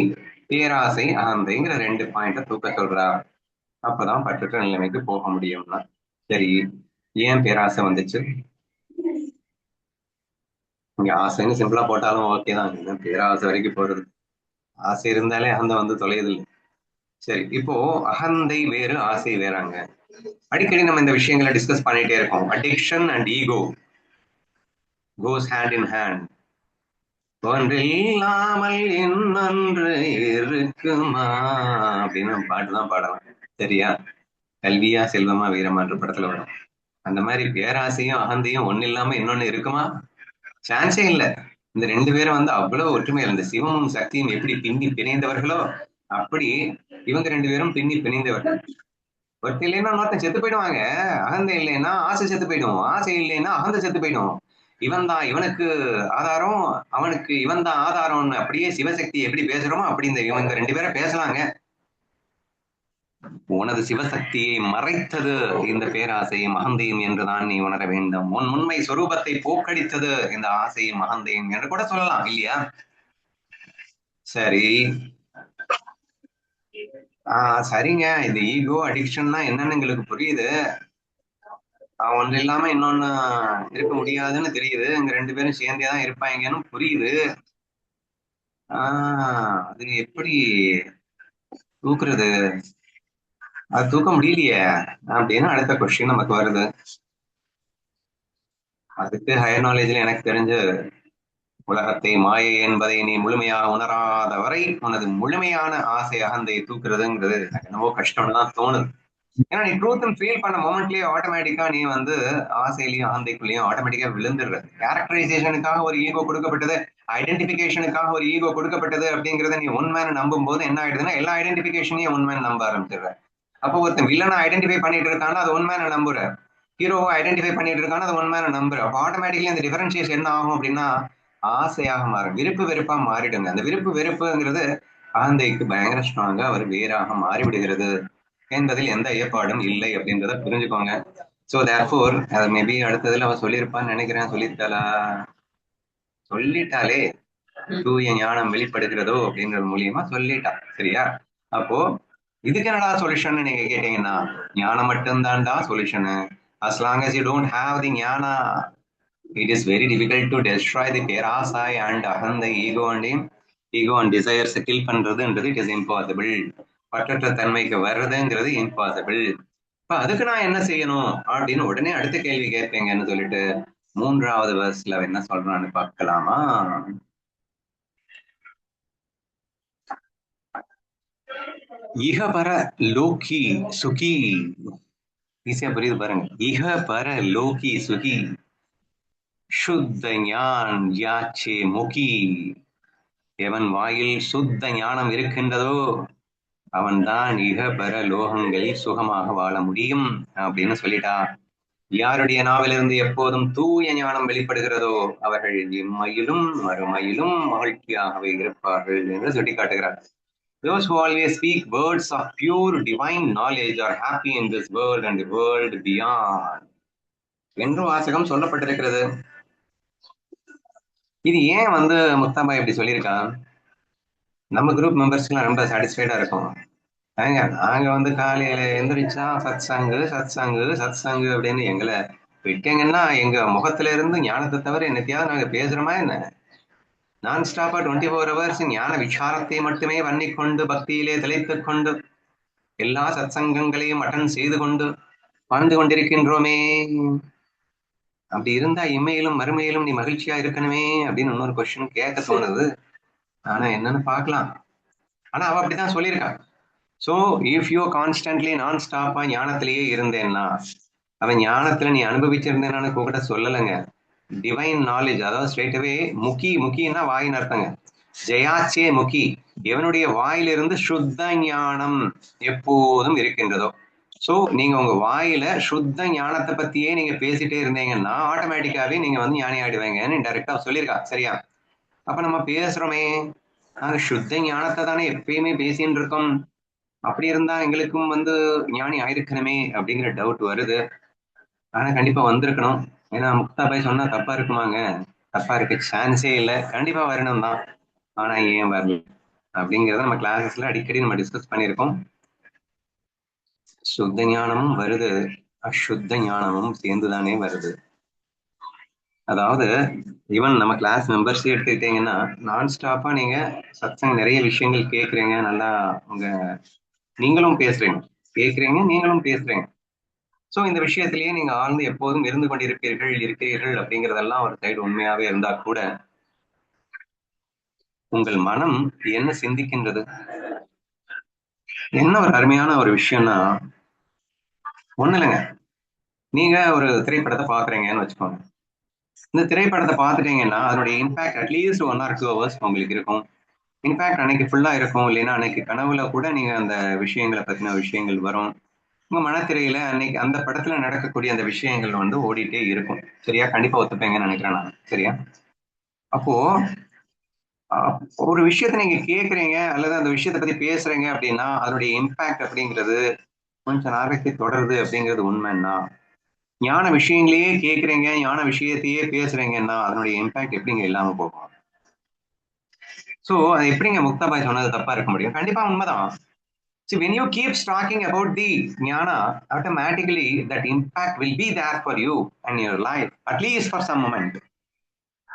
பேராசை அகந்தைங்கிற 2 பாயிண்ட தூக்க சொல்றா. அப்பதான் பற்றற்ற நிலைமைக்கு போக முடியும்னா. சரி, ஏன் பேராசை வந்துச்சு? இங்க ஆசைன்னு சிம்பிளா போட்டாலும் ஓகே தான், பேராசை வரைக்கும் போறது. ஆசை இருந்தாலே அகந்தை வந்து தொலையுது. சரி, இப்போ அகந்தை வேறு ஆசை வேறாங்க. அடிக்கடி நம்ம இந்த விஷயங்களை டிஸ்கஸ் பண்ணிட்டே இருக்கோம். Addiction and ego goes hand in hand. ஒன்றில்லாமல் இன்னொன்று இருக்குமா அப்படின்னு பாட்டுதான் பாடலாம். சரியா? கல்வியா செல்வமா வீரமான்ற படத்துல வரும். அந்த மாதிரி பேராசையும் அகந்தையும் ஒண்ணு இல்லாம இன்னொன்னு இருக்குமா? சான்ஸே இல்ல. இந்த ரெண்டு பேரும் அவ்வளவு ஒற்றுமையா இந்த சிவமும் சக்தியும் எப்படி பின்னி பிணைந்தவர்களோ அப்படி இவங்க ரெண்டு பேரும் பின்னி பிணைந்தவர்கள். ஒருத்தர் இல்லைன்னா இன்னொருத்தன் செத்து போயிடுவாங்க. அகந்தை இல்லைன்னா ஆசை செத்து போயிடும், ஆசை இல்லைன்னா அகந்தை செத்து போயிடும். இவன் தான் இவனுக்கு ஆதாரம், அவனுக்கு இவன் தான் ஆதாரம்னு அப்படியே சிவசக்தி எப்படி பேசுறோமோ அப்படி இவங்க ரெண்டு பேரும் பேசலாங்க. உனது சிவசக்தியை மறைத்தது இந்த பேராசையும் அகந்தையும் என்றுதான் நீ உணர வேண்டும். உன் உண்மை சொரூபத்தை போக்கடித்தது இந்த ஆசையும் அகந்தையும் என்று கூட சொல்லலாம் இல்லையா? சரி. சரிங்க. இந்த ஈகோ அடிக்ஷன்னா என்னன்னு எங்களுக்கு புரியுது. ஒன்று இல்லாம இன்னொன்னு இருக்க முடியாதுன்னு தெரியுது. இங்க ரெண்டு பேரும் சேர்ந்தேதான் இருப்பாங்கன்னு புரியுது. அது எப்படி தூக்குறது? அது தூக்க முடியலையே அப்படின்னு அடுத்த கொஸ்டின் நமக்கு வருது. அதுக்கு ஹையர் நாலேஜ்ல எனக்கு தெரிஞ்ச உலகத்தை மாயை என்பதை நீ முழுமையாக உணராத வரை உனது முழுமையான ஆசை அகந்தை தூக்குறதுங்கிறது என்னவோ கஷ்டம்னு தான் தோணுது. ஏன்னா நீ ட்ரூத் ஃபீல் பண்ண மொமெண்ட்லயே ஆட்டோமேட்டிக்கா நீ ஆசையிலையும் அகந்தைக்குள்ளேயும் ஆட்டோமேட்டிக்கா விழுந்துடுற. கேரக்டரைசேஷனுக்காக ஒரு ஈகோ கொடுக்கப்பட்டது, ஐடென்டிபிகேஷனுக்காக ஒரு ஈகோ கொடுக்கப்பட்டது அப்படிங்கறத நீ உண்மையான நம்பும் போது என்ன ஆயிடுதுன்னா எல்லா ஐடென்டிபிகேஷனையும் உண்மையான நம்ப ஆரம்பிச்சிடுற. அப்போ ஒருத்தன் வில்லனை ஐடென்டிஃபை பண்ணிட்டு இருக்கான்னா அது உண்மையான நம்புற, ஹீரோவை ஐடென்டிஃபை பண்ணிட்டு இருக்கான்னு அது உண்மையான நம்புற. அப்போ ஆட்டோமேட்டிக்கலி அந்த டிஃபரன்சியேஷன் என்ன ஆகும் அப்படின்னா ஆசையாக மாறும், விருப்பு வெறுப்பா மாறிடுங்க. அந்த விருப்பு வெறுப்புங்கிறது அகந்தைக்கு பயங்கர ஸ்ட்ராங்கா அவர் வேறாக மாறிவிடுகிறது என்பதில் எந்த ஐயப்பாடும் இல்லை அப்படின்றத புரிஞ்சுக்கோங்க. ஸோ தேர்ஃபோர் அது மேபி அடுத்ததுல அவ சொல்லியிருப்பான்னு நினைக்கிறேன். சொல்லிட்டாலே தூய ஞானம் வெளிப்படுகிறதோ அப்படின்றது மூலியமா சொல்லிட்டா. சரியா? அப்போ இதுக்கு என்னடா சொல்யூஷன் நீங்க கேட்டீங்கன்னா ஞானம் மட்டும்தான்டா solution. as long as you don't have the ஞானா it is very difficult to destroy the பேராசாய் and அகந்தை ego and desires கில் பண்றதுன்றது it is impossible. பற்றற்ற தன்மைக்கு வர்றதுங்கிறது இம்பாசிபிள். இப்ப அதுக்கு நான் என்ன செய்யணும் அப்படின்னு உடனே அடுத்த கேள்வி கேட்பீங்கன்னு சொல்லிட்டு 3வது வர்ஸ்ல என்ன சொல்றான்னு பார்க்கலாமா? இகபர லோகி சுகி. ஈஸியா புரியுது பாருங்க. இகபர லோகி சுகி சுத்த ஞான் யாச்சே முகி. எவன் வாயில் சுத்த ஞானம் இருக்கின்றதோ அவன்தான் இகபர லோகங்களில் சுகமாக வாழ முடியும் அப்படின்னு சொல்லிட்டா. யாருடைய நாவிலிருந்து எப்போதும் தூய ஞானம் வெளிப்படுகிறதோ அவர்கள் இம்மையிலும் மறுமையிலும் மகிழ்ச்சியாகவே இருப்பார்கள் என்று சுட்டி காட்டுகிறார். Those who always speak words of pure divine knowledge are happy in this world and the world beyond என்று வாசகம் சொல்லப்பட்டிருக்கிறது. இது ஏன் முத்தாம்பா இப்படி சொல்லியிருக்கா? நம்ம குரூப் மெம்பர்ஸ்க்குலாம் ரொம்ப சாட்டிஸ்ஃபைடா இருக்கும். நாங்க காலையில எந்திரிச்சா சத் சாங்கு அப்படின்னு எங்களை விட்டீங்கன்னா எங்க முகத்துல இருந்து ஞானத்தை தவிர என்னத்தையாவது நாங்க பேசுறோமா என்ன? நான் ஸ்டாப்பா 24 hours ஞான விசாரத்தை மட்டுமே பண்ணிக்கொண்டு பக்தியிலே திளைத்துக் கொண்டு எல்லா சத்சங்கங்களையும் அட்டன் செய்து கொண்டு வாழ்ந்து கொண்டிருக்கின்றோமே. அப்படி இருந்தா இம்மையிலும் மறுமையிலும் நீ மகிழ்ச்சியா இருக்கணுமே அப்படின்னு இன்னொரு கொஸ்டின் கேட்க தோணுது. ஆனா என்னன்னு பார்க்கலாம். ஆனா அவ அப்படிதான் சொல்லியிருக்கா. ஸோ இஃப் யூ கான்ஸ்டன்ட்லி நான் ஸ்டாப்பா ஞானத்திலேயே இருந்தேன்னா, அவன் ஞானத்துல நீ அனுபவிச்சிருந்தேன்னு கூட சொல்லலைங்க. டிவைன் நாலேஜ், அதாவது ஸ்ட்ரெயிட்டவே முக்கின்னா வாயின்னு அர்த்தங்க. ஜெயாச்சே முக்கி, எவனுடைய வாயிலிருந்து சுத்த ஞானம் எப்போதும் இருக்கின்றதோ. ஸோ நீங்க உங்க வாயில சுத்த ஞானத்தை பத்தியே நீங்க பேசிட்டே இருந்தீங்கன்னா ஆட்டோமேட்டிக்காவே நீங்க ஞானி ஆயிடுவீங்கன்னு டைரக்டா சொல்லியிருக்கா. சரியா? அப்ப நம்ம பேசுறோமே, நாங்க சுத்த ஞானத்தை தானே எப்பயுமே பேசின்னு இருக்கோம். அப்படி இருந்தா எங்களுக்கும் ஞானி ஆயிருக்கணுமே அப்படிங்கிற டவுட் வருது. ஆனா கண்டிப்பா வந்திருக்கணும். ஏன்னா முக்தாபாய் சொன்னா தப்பா இருக்குமாங்க? தப்பா இருக்க சான்ஸே இல்லை. கண்டிப்பா வரணும் தான். ஆனா ஏன் வரல அப்படிங்கிறத நம்ம கிளாஸஸ்ல அடிக்கடி நம்ம டிஸ்கஸ் பண்ணியிருக்கோம். சுத்த ஞானமும் வருது, அசுத்த ஞானமும் சேர்ந்துதானே வருது. அதாவது ஈவன் நம்ம கிளாஸ் மெம்பர்ஸ் எடுத்துக்கிட்டீங்கன்னா நான் ஸ்டாப்பா நீங்க சத்சங் நிறைய விஷயங்கள் கேட்குறீங்க, நல்லா நீங்களும் பேசுறீங்க, நீங்களும் பேசுறீங்க. ஸோ இந்த விஷயத்திலேயே நீங்க ஆழ்ந்து எப்போதும் இருந்து கொண்டிருப்பீர்கள் இருக்கிறீர்கள் அப்படிங்கிறதெல்லாம் ஒரு சைடு உண்மையாவே இருந்தா கூட உங்கள் மனம் என்ன சிந்திக்கின்றது? என்ன ஒரு அருமையான ஒரு விஷயம்னா, ஒண்ணு இல்லைங்க. நீங்க ஒரு திரைப்படத்த பார்க்குறீங்கன்னு வச்சுக்கோங்க. இந்த திரைப்படத்த பார்த்துட்டீங்கன்னா, அதனுடைய இம்பாக்ட் அட்லீஸ்ட் 1 ஆர் 2 ஹவர்ஸ் உங்களுக்கு இருக்கும். இன்ஃபாக்ட் அன்னைக்கு ஃபுல்லா இருக்கும். இல்லைன்னா அன்னைக்கு கனவுல கூட நீங்க அந்த விஷயங்கள பத்தின விஷயங்கள் வரும். உங்க மனத்திரையில அன்னைக்கு அந்த படத்துல நடக்கக்கூடிய அந்த விஷயங்கள் வந்து ஓடிட்டே இருக்கும். சரியா? கண்டிப்பா ஒத்துப்பீங்கன்னு நெனைக்கிறேன் நானு. சரியா? அப்போ அ ஒரு விஷயத்த நீங்க கேட்கிறீங்க அல்லது அந்த விஷயத்த பத்தி பேசுறீங்க அப்படின்னா, அதனுடைய இம்பாக்ட் அப்படிங்கிறது கொஞ்ச நாளைக்கு தொடருது அப்படிங்கிறது உண்மைன்னா, ஞான விஷயங்களையே கேட்கிறீங்க, ஞான விஷயத்தையே பேசுறீங்கன்னா, அதனுடைய இம்பாக்ட் எப்படிங்க இல்லாம போகும்? சோ, அது எப்படிங்க முக்தாபாய் சொன்னது தப்பா இருக்க முடியும்? கண்டிப்பா உண்மதான். See, when you keep talking about the jnana, automatically that impact will be there for you and your life, at least for some moment.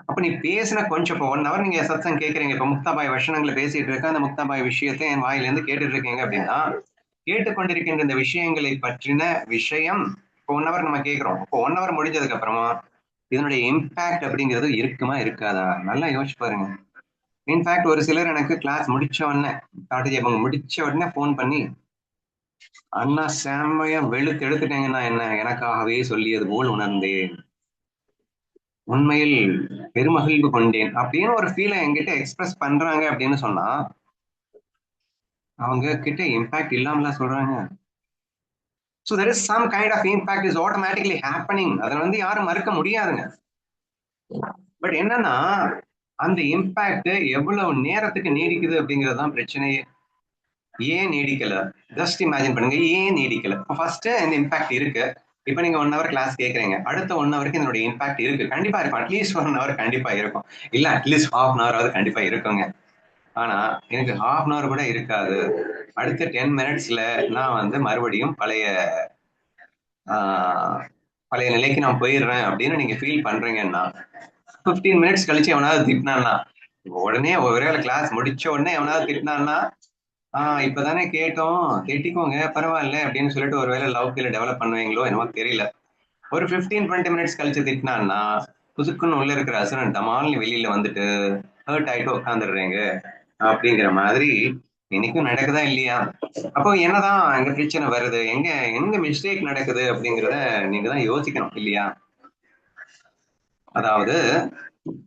அப்ப நீ பேசின கொஞ்சம் இப்போ 1 ஹவர் நீங்க சத்சங் கேட்கறீங்க. இப்ப முக்தாபாய் வசனங்கள பேசிட்டு இருக்கேன். அந்த முக்தாபாய் விஷயத்த என் வாயிலிருந்து கேட்டுட்டு இருக்கீங்க அப்படின்னா, கேட்டுக்கொண்டிருக்கின்ற இந்த விஷயங்களை பற்றின விஷயம் இப்போ 1 ஹவர் நம்ம கேட்கிறோம். இப்போ 1 ஹவர் முடிஞ்சதுக்கு அப்புறமா இதனுடைய இம்பாக்ட் அப்படிங்கிறது இருக்குமா? இருக்காதா? நல்லா யோசிச்சு பாருங்க. இன்ஃபாக்ட் ஒரு சிலர் எனக்கு கிளாஸ் முடிச்ச உடனே, டாட்டா ஜெயபங்க முடிச்ச உடனே ஃபோன் பண்ணி, "அண்ணா செம்மையா வெளுத்து எடுத்துட்டீங்கண்ணா என்ன, எனக்காகவே சொல்லியது போல் உணர்ந்தேன். உண்மையில் பெருமகிழ்வு கொண்டேன்." அப்படின்னு ஒரு ஃபீல என்கிட்ட எக்ஸ்பிரஸ் பண்றாங்க அப்படின்னு சொன்னா, அவங்க கிட்ட இம்பாக்ட் இல்லாமலா சொல்றாங்க? So there is some kind of impact is automatically happening. அத வந்து யாரும் மறுக்க முடியாதுங்க. பட் என்னன்னா, அந்த இம்பாக்ட் எவ்வளவு நேரத்துக்கு நீடிக்குது அப்படிங்கிறது தான் பிரச்சனையே. ஏன் நீடிக்கல? ஜஸ்ட் இமேஜின் பண்ணுங்க. ஏன் நீடிக்கல? இப்ப ஃபர்ஸ்ட் இந்த இம்பாக்ட் இருக்கு. இப்ப நீங்க 1 ஹவர் கிளாஸ் கேட்கறீங்க. அடுத்த 1 ஹவருக்கு இதனுடைய இம்பாக்ட் இருக்கு. கண்டிப்பா இருக்கும். அட்லீஸ்ட் 1 ஹவர் கண்டிப்பா இருக்கும். இல்ல அட்லீஸ்ட் 1/2 ஹவராவது கண்டிப்பா இருக்குங்க. ஆனா, எனக்கு 1/2 ஹவர் கூட இருக்காது. அடுத்த 10 மினிட்ஸ்ல நான் வந்து மறுபடியும் ஆ பழைய நிலைக்கு நான் போயிடுறேன் அப்படின்னு நீங்க ஃபீல் பண்றீங்கன்னா, 15 மினிட்ஸ் கழிச்சு எவனாவது திட்டினான்னா, உடனே ஒருவேளை கிளாஸ் முடிச்ச உடனே எவனாவது திட்டினான்னா, இப்பதானே கேட்டோம். திட்டிக்கோங்க பரவாயில்ல அப்படின்னு சொல்லிட்டு ஒருவேளை லவ் ஸ்கில் டெவலப் பண்ணுவீங்களோ என்னமோ தெரியல. ஒரு 15, 20 மினிட்ஸ் கழிச்சு திட்டினான்னா, புசுக்குன்னு உள்ள இருக்கிற அசுரன் டமால்னு வெளியில வந்துட்டு, ஹர்ட் ஆயிட்டு உட்காந்துடுறீங்க. அப்படிங்கிற மாதிரி இன்னைக்கும் நடக்குதா இல்லையா? அப்போ என்னதான் அங்க பிரச்சனை வருது? எங்க எங்க மிஸ்டேக் நடக்குது அப்படிங்கிறத நீங்க தான் யோசிக்கணும் இல்லையா? அதாவது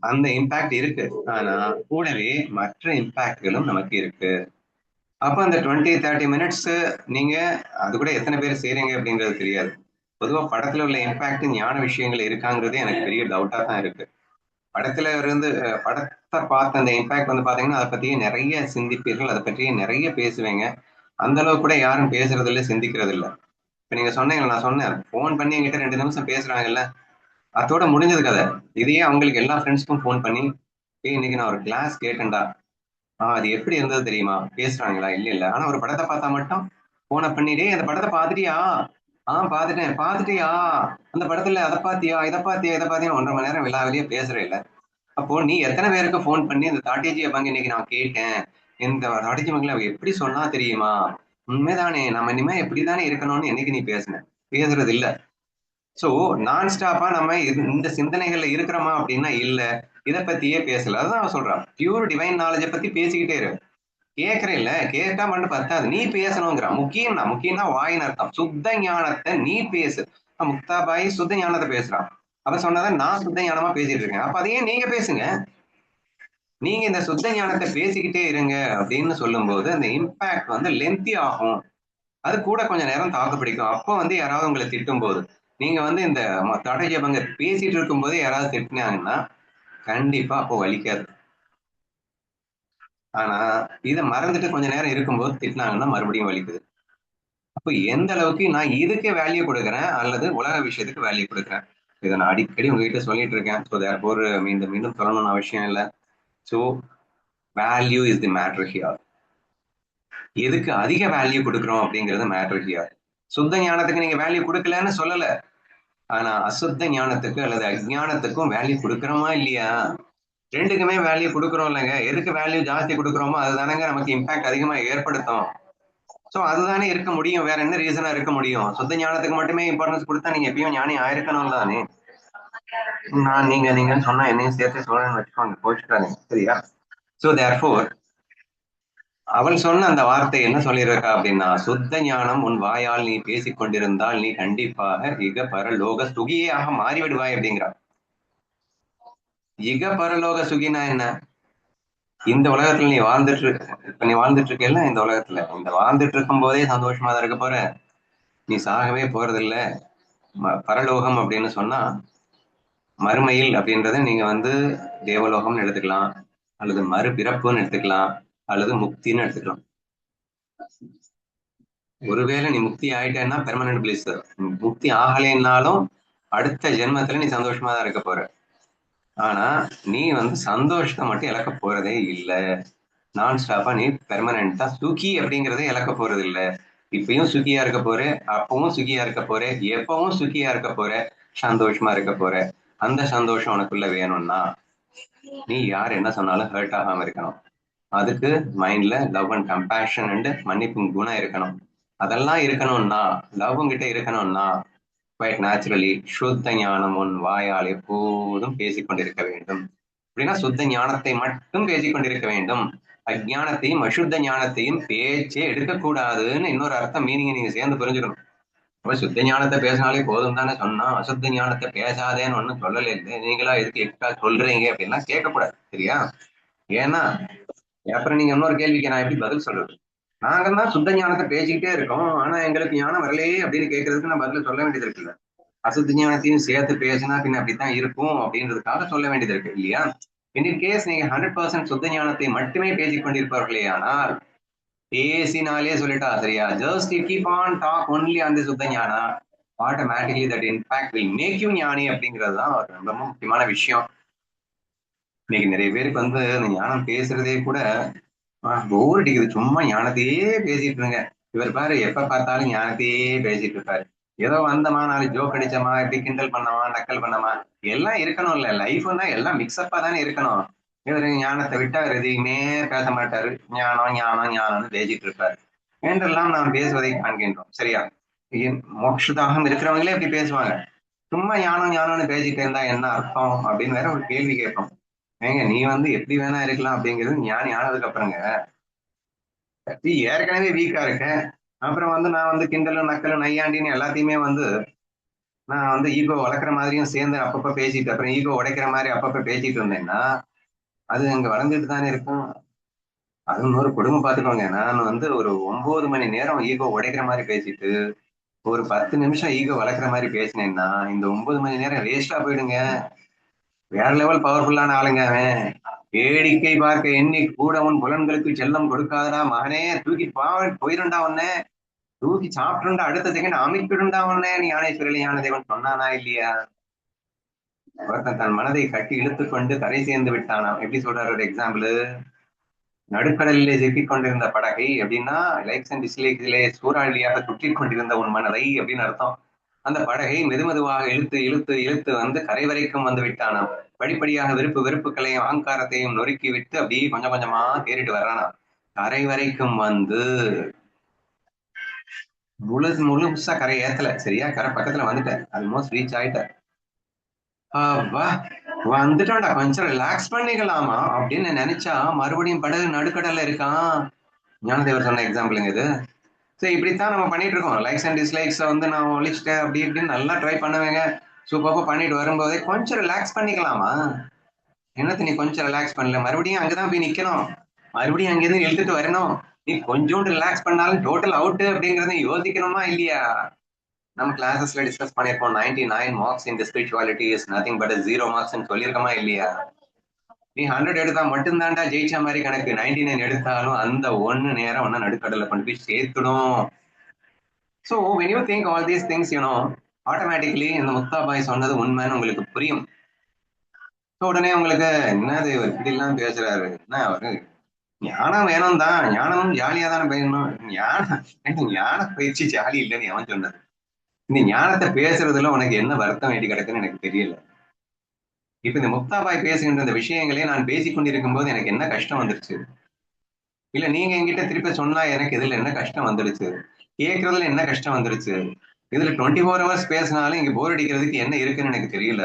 அந்த இம்பாக்ட் இருக்கு. ஆனா கூடவே மற்ற இம்பாக்ட்களும் நமக்கு இருக்கு. அப்ப அந்த 20, 30 மினிட்ஸ் நீங்க அது கூட எத்தனை பேர் செய்றீங்க அப்படிங்கிறது தெரியாது. பொதுவா படத்துல உள்ள இம்பாக்ட் ஞான விஷயங்கள் இருக்காங்கிறதே எனக்கு பெரிய டவுட்டா தான் இருக்கு. படத்துல இருந்து படத்த பார்த்த அந்த இம்பாக்ட் வந்து பார்த்தீங்கன்னா, அத பத்தியே நெறைய சிந்திப்பீர்கள். அத பற்றியே நெறைய பேசுவீங்க. அந்த அளவுக்கு கூட யாரும் பேசுறது இல்ல, சிந்திக்கிறது இல்ல. இப்ப நீங்க சொன்னீங்கல்ல, நான் சொன்னேன். ஃபோன் பண்ணி என்கிட்ட 2 நிமிஷம் பேசுறாங்கல்ல, அத்தோட முடிஞ்சது கத. இதையே அவங்களுக்கு எல்லா ஃப்ரெண்ட்ஸ்க்கும் ஃபோன் பண்ணி, "ஏய் இன்னைக்கு நான் ஒரு கிளாஸ் கேட்டேன்டா. அது எப்படி இருந்தது தெரியுமா?" பேசுறாங்களா? இல்ல, இல்ல. ஆனா ஒரு படத்த பார்த்தா மட்டும் ஃபோன பண்ணி, "டேய் அந்த படத்த பார்த்துட்டியா?" பார்த்துட்டேன்." "பார்த்துட்டியா? அந்த படத்துல அத பார்த்தியா? இத பார்த்தியா? இத பார்த்தியான்னு" 1 1/2 மணி நேரம் விலாவரியா பேசுறேல்ல. அப்போ நீ எத்தனை பேருக்கு ஃபோன் பண்ணி இந்த தாட்டேஜி அப்பாங்க இன்னைக்கு நான் கேட்டேன். இந்த தாட்டேஜி மங்கள அவ எப்படி சொன்னா தெரியுமா? உண்மைதானே. நம்ம இனிமே இப்படித்தானே இருக்கணும்னு என்னைக்கு நீ பேசுன? பேசுறது இல்ல. சோ நான் ஸ்டாப்பா நம்ம இந்த சிந்தனைகள்ல இருக்கிறோமா அப்படின்னா இல்ல. இத பத்தியே பேசல. அதுதான் அவன் சொல்றான். பியூர் டிவைன் நாலேட்ஜ பத்தி பேசிக்கிட்டே இரு. கேட்கிறேன்ல, கேட்டா மட்டும் பத்தாது. நீ பேசணுங்கிறான். முக்கியம்னா முக்கியம்னா வாயின்னு அர்த்தம். சுத்த ஞானத்த நீ பேசு. முக்தாபாய் சுத்த ஞானத்த பேசுறான். அவ சொன்னத நான் சுத்த ஞானமா பேசிட்டு இருக்கேன். அப்ப அதையே நீங்க பேசுங்க. நீங்க இந்த சுத்த ஞானத்த பேசிக்கிட்டே இருங்க அப்படின்னு சொல்லும்போது, அந்த இம்பாக்ட் வந்து லென்த்தி ஆகும். அது கூட கொஞ்சம் நேரம் தாக்கு பிடிக்கும். அப்போ வந்து யாராவது உங்கள திட்டும்போது, நீங்க வந்து இந்த தடை ஜபங்க பேசிட்டு இருக்கும்போது யாராவது திட்டுனாங்கன்னா, கண்டிப்பா அப்போ வலிக்காது. ஆனா, இத மறந்துட்டு கொஞ்ச நேரம் இருக்கும்போது திட்டுனாங்கன்னா மறுபடியும் வலிக்குது. அப்ப எந்த அளவுக்கு நான் இதுக்கு வேல்யூ குடுக்குறேன் அல்லது உலக விஷயத்துக்கு வேல்யூ குடுக்குறேன். இத நான் அடிக்கடி உங்ககிட்ட சொல்லிட்டு இருக்கேன். ஸோ தேர்ஃபோர் மீண்டும் மீண்டும் சொல்லணும்னு அவசியம் இல்ல. So value is the matter here. எதுக்கு அதிக வேல்யூ குடுக்குறோம் அப்படிங்கிறது மேட்டர் ஹியர். சுத்த ஞானத்துக்கு நீங்க வேல்யூ குடுக்கலன்னு சொல்லல. ஆனா அசுத்த ஞானத்துக்கு அல்லது அஜ்ஞானத்துக்கும் வேல்யூ குடுக்குறோமா இல்லையா? 2க்குமே வேல்யூ குடுக்குறோம் இல்லங்க. எதுக்கு வேல்யூ ஜாஸ்தி குடுக்குறோமோ அதுதானங்க நமக்கு இம்பாக்ட் அதிகமா ஏற்படுத்தும். சோ அதுதானே இருக்க முடியும். வேற என்ன ரீசனா இருக்க முடியும்? சுத்த ஞானத்துக்கு மட்டுமே இம்பார்ட்டன்ஸ் குடுத்தா நீங்க எப்பயும் ஞானி ஆயிருக்கணும் தானே. நான் நீங்கன்னு சொன்னா என்னையும் சேர்த்து சொல்றேன்னு வச்சுக்கோங்க. கோச்சுக்காதீங்க. சரியா? சோ தேர்ஃபோர் அவள் சொன்ன அந்த வார்த்தை என்ன சொல்லியிருக்கா அப்படின்னா, சுத்த ஞானம் உன் வாயால் நீ பேசிக் கொண்டிருந்தால் நீ கண்டிப்பாக இக பரலோக சுகியாக மாறிவிடுவாய் அப்படிங்கிறா. இக பரலோக சுகினா என்ன? இந்த உலகத்துல நீ வாழ்ந்துட்டு இப்ப நீ வாழ்ந்துட்டு இருக்கல, இந்த உலகத்துல இந்த வாழ்ந்துட்டு இருக்கும் போதே சந்தோஷமா தான் இருக்க போற. நீ சாகவே போறது இல்ல. பரலோகம் அப்படின்னு சொன்னா மறுமையில் அப்படின்றத நீங்க வந்து தேவலோகம்னு எடுத்துக்கலாம், அல்லது மறுபிறப்புன்னு எடுத்துக்கலாம், அல்லது முக்தின்னு எடுத்துக்கலாம். ஒருவேளை நீ முக்தி ஆயிட்டேன்னா பெர்மனன்ட் பிளிஸ். முக்தி ஆகலைன்னாலும் அடுத்த ஜென்மத்துல நீ சந்தோஷமா தான் இருக்க போற. ஆனா நீ வந்து சந்தோஷத்தை மட்டும் இழக்க போறதே இல்ல. நான் ஸ்டாப்பா நீ பெர்மனண்டா சுகி அப்படிங்கறதே இழக்க போறது இல்ல. இப்பயும் சுகியா இருக்க போற, அப்பவும் சுகியா இருக்க போற, எப்பவும் சுகியா இருக்க போற, சந்தோஷமா இருக்க போற. அந்த சந்தோஷம் உனக்குள்ள வேணும்னா நீ யார் என்ன சொன்னாலும் ஹர்ட் ஆகாம இருக்கணும். அதுக்கு மைண்ட்ல லவ் அண்ட் கம்பேஷன் அண்ட் மன்னிப்பு குணம் இருக்கணும். அதெல்லாம் இருக்கணும்னா, லவ் கிட்ட இருக்கணும்னா குவைட் நேச்சுரலி சுத்த ஞானம் உன் வாயால் எப்போதும் பேசிக்கொண்டிருக்க வேண்டும். அப்படின்னா சுத்த ஞானத்தை மட்டும் பேசிக்கொண்டிருக்க வேண்டும். அஜானத்தையும் அசுத்த ஞானத்தையும் பேச்சே எடுக்கக்கூடாதுன்னு இன்னொரு அர்த்தம் மீனிங் நீங்க சேர்ந்து புரிஞ்சுக்கணும். அப்ப சுத்த ஞானத்தை பேசினாலே போதும் தானே சொன்னா, அசுத்த ஞானத்தை பேசாதேன்னு ஒண்ணும் சொல்லல. நீங்களா எதுக்கு எக்ஸ்ட்ரா சொல்றீங்க அப்படின்னா கேட்கக்கூடாது. சரியா? ஏன்னா அப்புறம் நீங்க இன்னொரு கேள்விக்கு நான் எப்படி பதில் சொல்றது? நாங்க தான் சுத்த ஞானத்தை பேசிக்கிட்டே இருக்கோம், ஆனா எங்களுக்கு ஞானம் வரலையே அப்படின்னு கேட்கறதுக்கு நான் பதில சொல்ல வேண்டியது இருக்குல்ல. அசுத்த ஞானத்தையும் சேர்த்து பேசினா பின்ன அப்படித்தான் இருக்கும் அப்படின்றதுக்காக சொல்ல வேண்டியது இருக்கு இல்லையா? இன் கேஸ் நீங்க 100% சுத்த ஞானத்தை மட்டுமே பேசிக் கொண்டிருப்பார்களே ஆனால் பேசினாலே சொல்லிட்டா சரியா, just you keep on talk only அந்த சுத்த ஞானா automatically that in fact will make you ஞானி அப்படிங்கிறது தான் ஒரு ரொம்ப முக்கியமான விஷயம். இன்னைக்கு நிறைய பேருக்கு வந்து அந்த ஞானம் பேசுறதே கூட போர் அடிக்குது. சும்மா ஞானத்தையே பேசிட்டு இருங்க. இவர் பாரு எப்ப பார்த்தாலும் ஞானத்தையே பேசிட்டு இருப்பாரு. ஏதோ வந்தமா 4 ஜோக் அடிச்சமா, இப்படி கிண்டல் பண்ணமா, நக்கல் பண்ணமா எல்லாம் இருக்கணும்ல. லைஃப்னா எல்லாம் மிக்ஸ்அப்பா தானே இருக்கணும். இவர் ஞானத்தை விட்டா அவர் எதையுமே பேச மாட்டாரு. ஞானம் ஞானம் ஞானம்னு பேசிட்டு இருப்பாரு என்றெல்லாம் நாம் பேசுவதை காண்கின்றோம். சரியா? மோட்சதாகம் இருக்கிறவங்களே இப்படி பேசுவாங்க. சும்மா ஞானம் ஞானம்னு பேசிட்டு இருந்தா என்ன அர்த்தம் அப்படின்னு வேற ஒரு கேள்வி கேட்போம். ஏங்க நீ வந்து எப்படி வேணா இருக்கலாம் அப்படிங்கிறது ஞானி ஆனதுக்கு அப்புறங்க. நீ ஏற்கனவே வீக்கா இருக்கேன். அப்புறம் வந்து நான் வந்து கிண்டலும் நக்கலும் நையாண்டின்னு எல்லாத்தையுமே வந்து நான் வந்து ஈகோ வளர்க்குற மாதிரியும் சேர்ந்து அப்பப்ப பேசிட்டு அப்புறம் ஈகோ உடைக்கிற மாதிரி அப்பப்ப பேசிட்டு இருந்தேன்னா அது அங்க வளர்ந்துட்டு தானே இருக்கும். அது இன்னொரு கொடுமை பார்த்துக்கோங்க. நான் வந்து ஒரு 9 மணி நேரம் ஈகோ உடைக்கிற மாதிரி பேசிட்டு ஒரு 10 நிமிஷம் ஈகோ வளர்க்குற மாதிரி பேசினேன்னா இந்த 9 மணி நேரம் வேஸ்டா போயிடுங்க. வேற லெவல் பவர்ஃபுல்லான ஆளுங்க அவன். வேடிக்கை பார்க்க எண்ணி கூட உன் புலன்களுக்கு செல்லம் கொடுக்காதடா மகனே, தூக்கி போயிருண்டா உன்ன, தூக்கி சாப்பிட்டுண்டா அடுத்த செகண்ட் அமைப்பிடுண்டா உன்ன நீ ஞானேஸ்வரில் ஞானதேவன் சொன்னானா இல்லையா? ஒருத்தன் தன் மனதை கட்டி இழுத்துக் கொண்டு கரை சேர்ந்து விட்டானாம். எப்படி சொல்றாரு ஒரு எக்ஸாம்பிள்? நடுக்கடலிலே சிக்கிக் கொண்டிருந்த படகை அப்படின்னா லைக்ஸ் அண்ட் டிஸ்லைக்ஸிலே சூறாவளியாக சுற்றி கொண்டிருந்த உன் மனதை அப்படின்னு அர்த்தம். அந்த படகை மெதுமெதுவாக இழுத்து இழுத்து இழுத்து வந்து கரை வரைக்கும் வந்து விட்டானாம். படிப்படியாக வெறுப்புகளையும் அகங்காரத்தையும் நொறுக்கி விட்டு அப்படியே கொஞ்சம் கொஞ்சமா தேறிட்டு வர்றானாம். கரை வரைக்கும் வந்து முழுசா கரை ஏத்தல. சரியா? கரை பக்கத்துல வந்துட்டேன். ஆல்மோஸ்ட் ரீச் ஆயிட்டேன். வந்துட்டோம்டா கொஞ்சம் ரிலாக்ஸ் பண்ணிக்கலாமா அப்படின்னு நினைச்சா மறுபடியும் படகு நடுக்கடல்ல இருக்கான். ஞானதேவர் சொன்ன எக்ஸாம்பிளுங்க இது. சரி இப்படித்தான் நம்ம பண்ணிட்டு இருக்கோம். லைக்ஸ் அண்ட் டிஸ்லைக்ஸ் வந்து நான் ஒழிச்சிட்டேன் அப்படி இப்படின்னு நல்லா ட்ரை பண்ணுவேங்க. சூப்பராக பண்ணிட்டு வரும்போதே கொஞ்சம் ரிலாக்ஸ் பண்ணிக்கலாமா? என்னத்து நீ கொஞ்சம் ரிலாக்ஸ் பண்ணல, மறுபடியும் அங்கதான் போய் நிக்கணும், மறுபடியும் அங்கிருந்து இழுத்துட்டு வரணும். நீ கொஞ்சம் ரிலாக்ஸ் பண்ணாலும் டோட்டல் அவுட் அப்படிங்கறத யோசிக்கணுமா இல்லையா? நம்ம கிளாஸஸ்ல டிஸ்கஸ் பண்ணிருக்கோம். 99 marks in spirituality is nothing but 0 marks சொல்லியிருக்கோமா இல்லையா? நீ 100 எடுத்தா மட்டும்தான்டா ஜெயிச்ச மாதிரி கணக்கு. 99 எடுத்தாலும் அந்த ஒன்னு நேரம் ஒன்னு நடுக்கடல கொண்டு போய் சேர்த்துடும். So when you think all these things, automatically இந்த முக்தாபாய் சொன்னது உண்மைன்னு உங்களுக்கு புரியும். உடனே உங்களுக்கு என்னது இப்படி எல்லாம் பேசுறாரு, என்ன அவரு ஞானம் வேணும் தான், ஞானமும் ஜாலியா தானே பேசணும். ஞான பயிற்சி ஜாலி இல்லைன்னு எவன் சொன்னது? இந்த ஞானத்தை பேசுறதுல உனக்கு என்ன வருத்தம் வேண்டி கிடக்குன்னு எனக்கு தெரியல. இப்ப இந்த முக்தாபாய் பேசுகின்ற இந்த விஷயங்களே நான் பேசிக் கொண்டிருக்கும் போது எனக்கு என்ன கஷ்டம் வந்துருச்சு? இல்ல நீங்க என்கிட்ட திருப்பி சொன்னா எனக்கு இதுல என்ன கஷ்டம் வந்துருச்சு? கேட்கறதுல என்ன கஷ்டம் வந்துருச்சு? இதுல 24 hours பேசினாலும் இங்க போர் அடிக்கிறதுக்கு என்ன இருக்குன்னு எனக்கு தெரியல.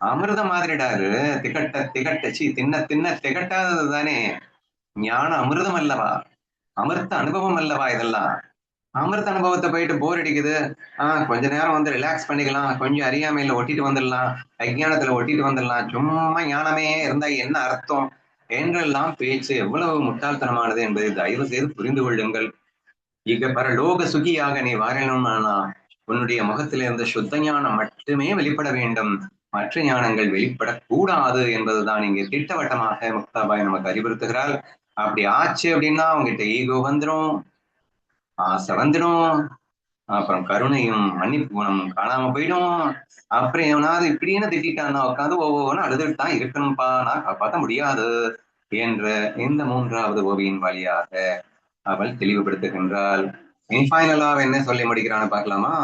அமிர்தம் மாதிரிடாரு. திகட்ட தின்ன தின்ன திகட்டாதது தானே. ஞான அமிர்தம் அல்லவா, அமிர்த அனுபவம் அல்லவா இதெல்லாம். அமிர்த அனுபவத்தை போயிட்டு போர் அடிக்குது, கொஞ்ச நேரம் வந்து ரிலாக்ஸ் பண்ணிக்கலாம், கொஞ்சம் அறியாமையில ஒட்டிட்டு வந்துடலாம், அஜ்ஞானத்துல ஒட்டிட்டு வந்துடலாம், சும்மா ஞானமே இருந்தா என்ன அர்த்தம் என்றெல்லாம் பேச்சு எவ்வளவு முட்டாள்தனமானது என்பதை தயவு செய்து புரிந்து கொள்ளுங்கள். இக பரலோக சுகியாக நீ வாழணும்னா உன்னுடைய முகத்தில இருந்த சுத்த ஞானம் மட்டுமே வெளிப்பட வேண்டும், மற்ற ஞானங்கள் வெளிப்படக்கூடாது என்பதுதான் இங்கே திட்டவட்டமாக முக்தாபாய் நமக்கு அறிவுறுத்துகிறாள். அப்படி ஆச்சு அப்படின்னா அவங்ககிட்ட ஈகோ வந்துடும், ஆசை வந்துடும், அப்புறம் கருணையும் மன்னிப்பு குணமும் காணாம போயிடும். அப்புறம் எவனாவது இப்படின்னு திட்டான்னா உட்காந்து ஒவ்வொன்றும் அழுதுட்டு தான் இருக்கணும்பா, நான் காப்பாற்ற முடியாது என்ற இந்த மூன்றாவது ஓவியின் வழியாக அவள் தெளிவுபடுத்துகின்றாள். ஃபைனலா என்ன சொல்லி முடிக்கிறான்னு பார்க்கலாமா?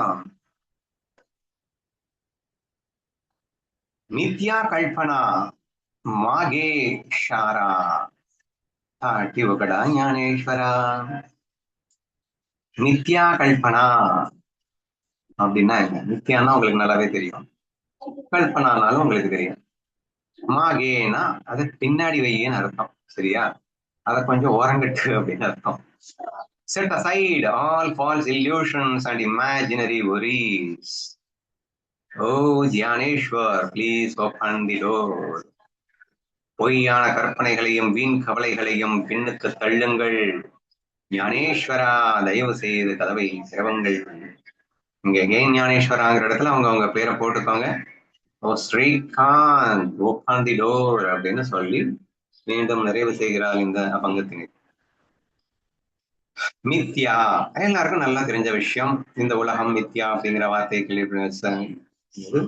மித்யா கல்பனா மாகே ஷாரா தாட்டிவகடா ஞானேஸ்வரா. மித்யா கல்பனா அப்படின்னா என்ன? மித்யான்னா உங்களுக்கு நல்லாவே தெரியும், கல்பனானாலும் உங்களுக்கு தெரியும். மாகேனா அது பின்னாடி வையின்னு அர்த்தம், சரியா? அதை கொஞ்சம் ஓரங்கட்டு அப்படின்னு அர்த்தம். Set aside all false illusions and imaginary worries. Oh, Jnaneshwar, please open the door. பொய்யான கற்பனைகளையும் வீண் கவலைகளையும் பின்னுக்கு தள்ளுங்கள். ஞானேஸ்வரா, தயவு செய்து கதவை சிரவங்கள். இங்க ஏன் ஞானேஸ்வராங்கிற இடத்துல அவங்க பேரை போட்டுக்கோங்க. ஓ ஸ்ரீகாந்த், ஓப்பன் தி டோர் அப்படின்னு சொல்லி மீண்டும் நிறைவு செய்கிறாள் இந்த அபங்கத்தினை. மித்யா எல்லாருக்கும் நல்லா தெரிஞ்ச விஷயம். இந்த உலகம் மித்யா அப்படிங்கிற வார்த்தை கேள்வி,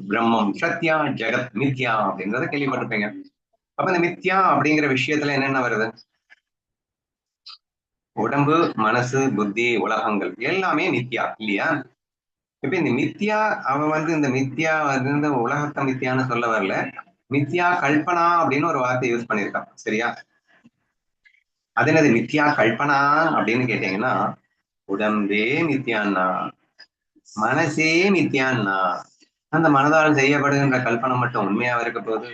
பிரம்மம் சத்யா ஜெகத் மித்யா அப்படின்றத கேள்விப்பட்டிருப்பீங்க. அப்ப இந்த மித்யா அப்படிங்கிற விஷயத்துல என்னென்ன வருது? உடம்பு, மனசு, புத்தி, உலகங்கள் எல்லாமே மித்யா இல்லையா? இப்ப இந்த மித்யா அவன் வந்து இந்த மித்யா வந்து இந்த உலகத்தை மித்யான்னு சொல்ல வரல, மித்யா கல்பனா அப்படின்னு ஒரு வார்த்தை யூஸ் பண்ணியிருக்கான், சரியா? அது என்னது மித்யா கல்பனா அப்படின்னு கேட்டீங்கன்னா, உடம்பே மித்யான்னா, மனசே மித்யான்னா, அந்த மனதால் செய்யப்படுகின்ற கல்பனை மட்டும் உண்மையாக இருக்க போகுது.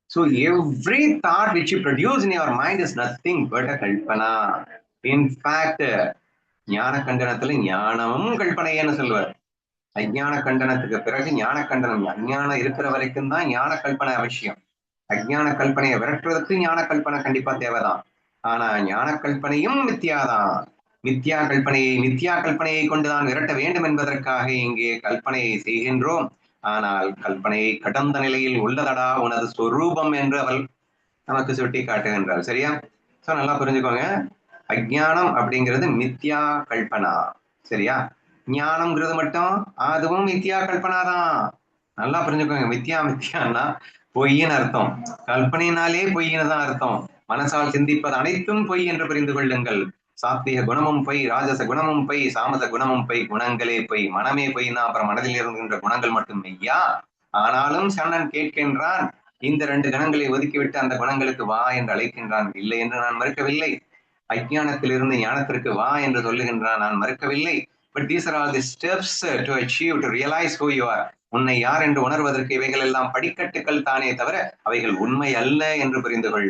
So every thought which you produce in your mind is nothing but a kalpana. In fact, ஞான கண்டனத்துல ஞானமும் கல்பனைன்னு சொல்லுவார். அஜ்ஞான கண்டனத்துக்கு பிறகு ஞான கண்டனம். அஞ்ஞானம் இருக்கிற வரைக்கும் தான் ஞான கல்பனை அவசியம். அஜ்ஞான கல்பனையை விரட்டுறதுக்கு ஞான கல்பனை கண்டிப்பா தேவைதான். ஆனா ஞான கல்பனையும் மித்யாதான். மித்யா கல்பனையை கொண்டுதான் விரட்ட வேண்டும் என்பதற்காக இங்கே கல்பனையை செய்கின்றோம். ஆனால் கல்பனையை கடந்த நிலையில் உள்ளதடா உனது சொரூபம் என்று அவள் நமக்கு சுட்டி காட்டுகின்றார், சரியா? சோ நல்லா புரிஞ்சுக்கோங்க, அஜ்ஞானம் அப்படிங்கிறது மித்யா கல்பனா, சரியா? ஞானம்ங்கிறது மட்டும் அதுவும் மித்யா கல்பனா தான். நல்லா புரிஞ்சுக்கோங்க, மித்யான்னா பொய்ன்னு அர்த்தம், கல்பனையினாலே பொய்ன்னு தான் அர்த்தம். மனசால் சிந்திப்பது அனைத்தும் பொய் என்று புரிந்து கொள்ளுங்கள். சாத்திய குணமும் பொய், ராஜச குணமும் பொய், சாமச குணமும் பொய், குணங்களே பொய். மனமே பொய்னா அப்புறம் மனதில் இருக்கின்ற குணங்கள் மட்டும் மெய்யா? ஆனாலும் சரணன் கேட்கின்றான், இந்த 2 கணங்களை ஒதுக்கிவிட்டு அந்த குணங்களுக்கு வா என்று அழைக்கின்றான். இல்லை என்று நான் மறுக்கவில்லை. அஜ்ஞானத்திலிருந்து ஞானத்திற்கு வா என்று சொல்லுகின்றான், நான் மறுக்கவில்லை. But these are all the steps to achieve, to realize who you are. உன்னை யார் என்று உணர்வதற்கு இவைகள் எல்லாம் படிக்கட்டுகள் தானே தவிர அவைகள் உண்மை அல்ல என்று புரிந்து கொள்.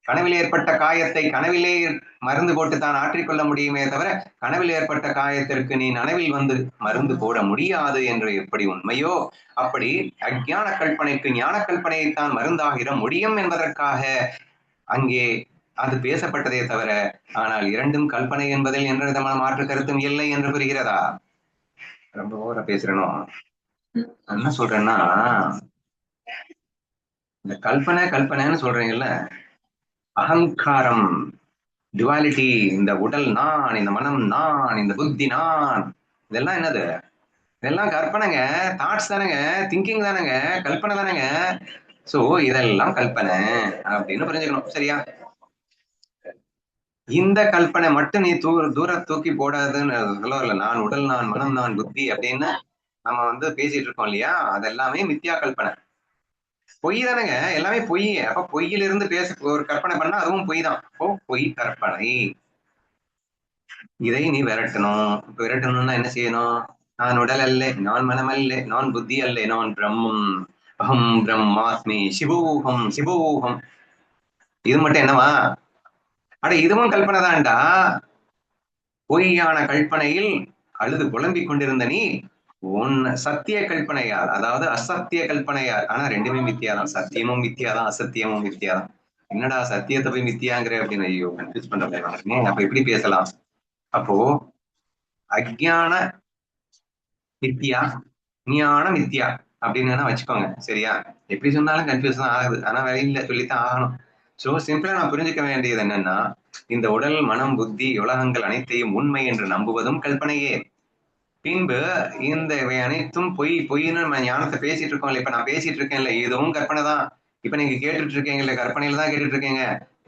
கனவில் ஏற்பட்ட காயத்தை கனவிலே மருந்து போட்டு தான் ஆற்றிக்கொள்ள முடியுமே தவிர கனவில் ஏற்பட்ட காயத்திற்கு நீ நனவில் வந்து மருந்து போட முடியாது என்று எப்படி உண்மையோ அப்படி அஜ்ஞான கல்பனைக்கு ஞான கல்பனையைத்தான் மருந்தாகிட முடியும் என்பதற்காக அங்கே அது பேசப்பட்டதே தவிர, ஆனால் இரண்டும் கல்பனை என்பதில் எந்த விதமான மாற்று கருத்தும் இல்லை என்று புரிகிறதா? ரொம்ப ஓர பேசுறணும். என்ன சொல்றேன்னா, இந்த கல்பனைன்னு சொல்றீங்கல்ல, அகங்காரம், டுவாலிட்டி, இந்த உடல் நான், இந்த மனம் நான், இந்த புத்தி நான், இதெல்லாம் என்னது? இதெல்லாம் கற்பனைங்க, தாட்ஸ் தானேங்க, திங்கிங் தானேங்க, கல்பனை தானேங்க. சோ இதெல்லாம் கல்பனை அப்படின்னு புரிஞ்சுக்கணும், சரியா? இந்த கல்பனை மட்டும் நீ தூர தூக்கி போடாதுன்னு சொல்ல, நான் உடல் நான் மனம் நான் புத்தி அப்படின்னு நம்ம வந்து பேசிட்டு இருக்கோம் இல்லையா, அதெல்லாமே மித்யா கல்பனை, பொய் தானேங்க, எல்லாமே பொய். அப்ப பொய்யிலிருந்து பேச ஒரு கற்பனை பண்ணா அதுவும் பொய் தான். பொய் கற்பனை, இதை நீ விரட்டணும். விரட்டணும்னா என்ன செய்யணும்? நான் உடல் அல்ல, நான் மனம் அல்ல, நான் புத்தி அல்ல, நான் பிரம்மம். அகம் பிரம்மாஸ்மி சிவோகம் சிவோகம். இது மட்டும் என்னவா? அட இதுவும் கல்பனை தான்டா. பொய்யான கல்பனையில் அழுது புலம்பிக் கொண்டிருந்த நீ உன் சத்திய கல்பனையால், அதாவது அசத்திய கல்பனையால், ஆனா ரெண்டுமே மித்தியாதான். சத்தியமும் மித்தியாதான், அசத்தியமும் மித்தியாதான். என்னடா சத்தியத்தை போய் மித்தியாங்கிற அப்படின்னு ஐயோ கன்ஃபியூஸ் பண்றேன். அப்ப எப்படி பேசலாம்? அப்போ அஜ்ஞான மித்தியா, ஞான மித்தியா அப்படின்னு வேணா வச்சுக்கோங்க. சரியா? எப்படி சொன்னாலும் கன்ஃபியூஸ் தான் ஆகுது. ஆனா வழியில சொல்லித்தான் ஆகணும். சோ சிம்பிளா நான் புரிஞ்சுக்க வேண்டியது என்னன்னா, இந்த உடல் மனம் புத்தி உலகங்கள் அனைத்தையும் உண்மை என்று நம்புவதும் கல்பனையே. பின்பு இந்த இவை அனைத்தும் பொய் பொய்ன்னு நம்ம ஞானத்தை பேசிட்டு இருக்கோம். இப்ப நான் பேசிட்டு இருக்கேன்ல, இதுவும் கற்பனை தான். இப்ப நீங்க கேட்டுட்டு இருக்கீங்கல்ல, கற்பனையில தான் கேட்டுட்டு இருக்கீங்க.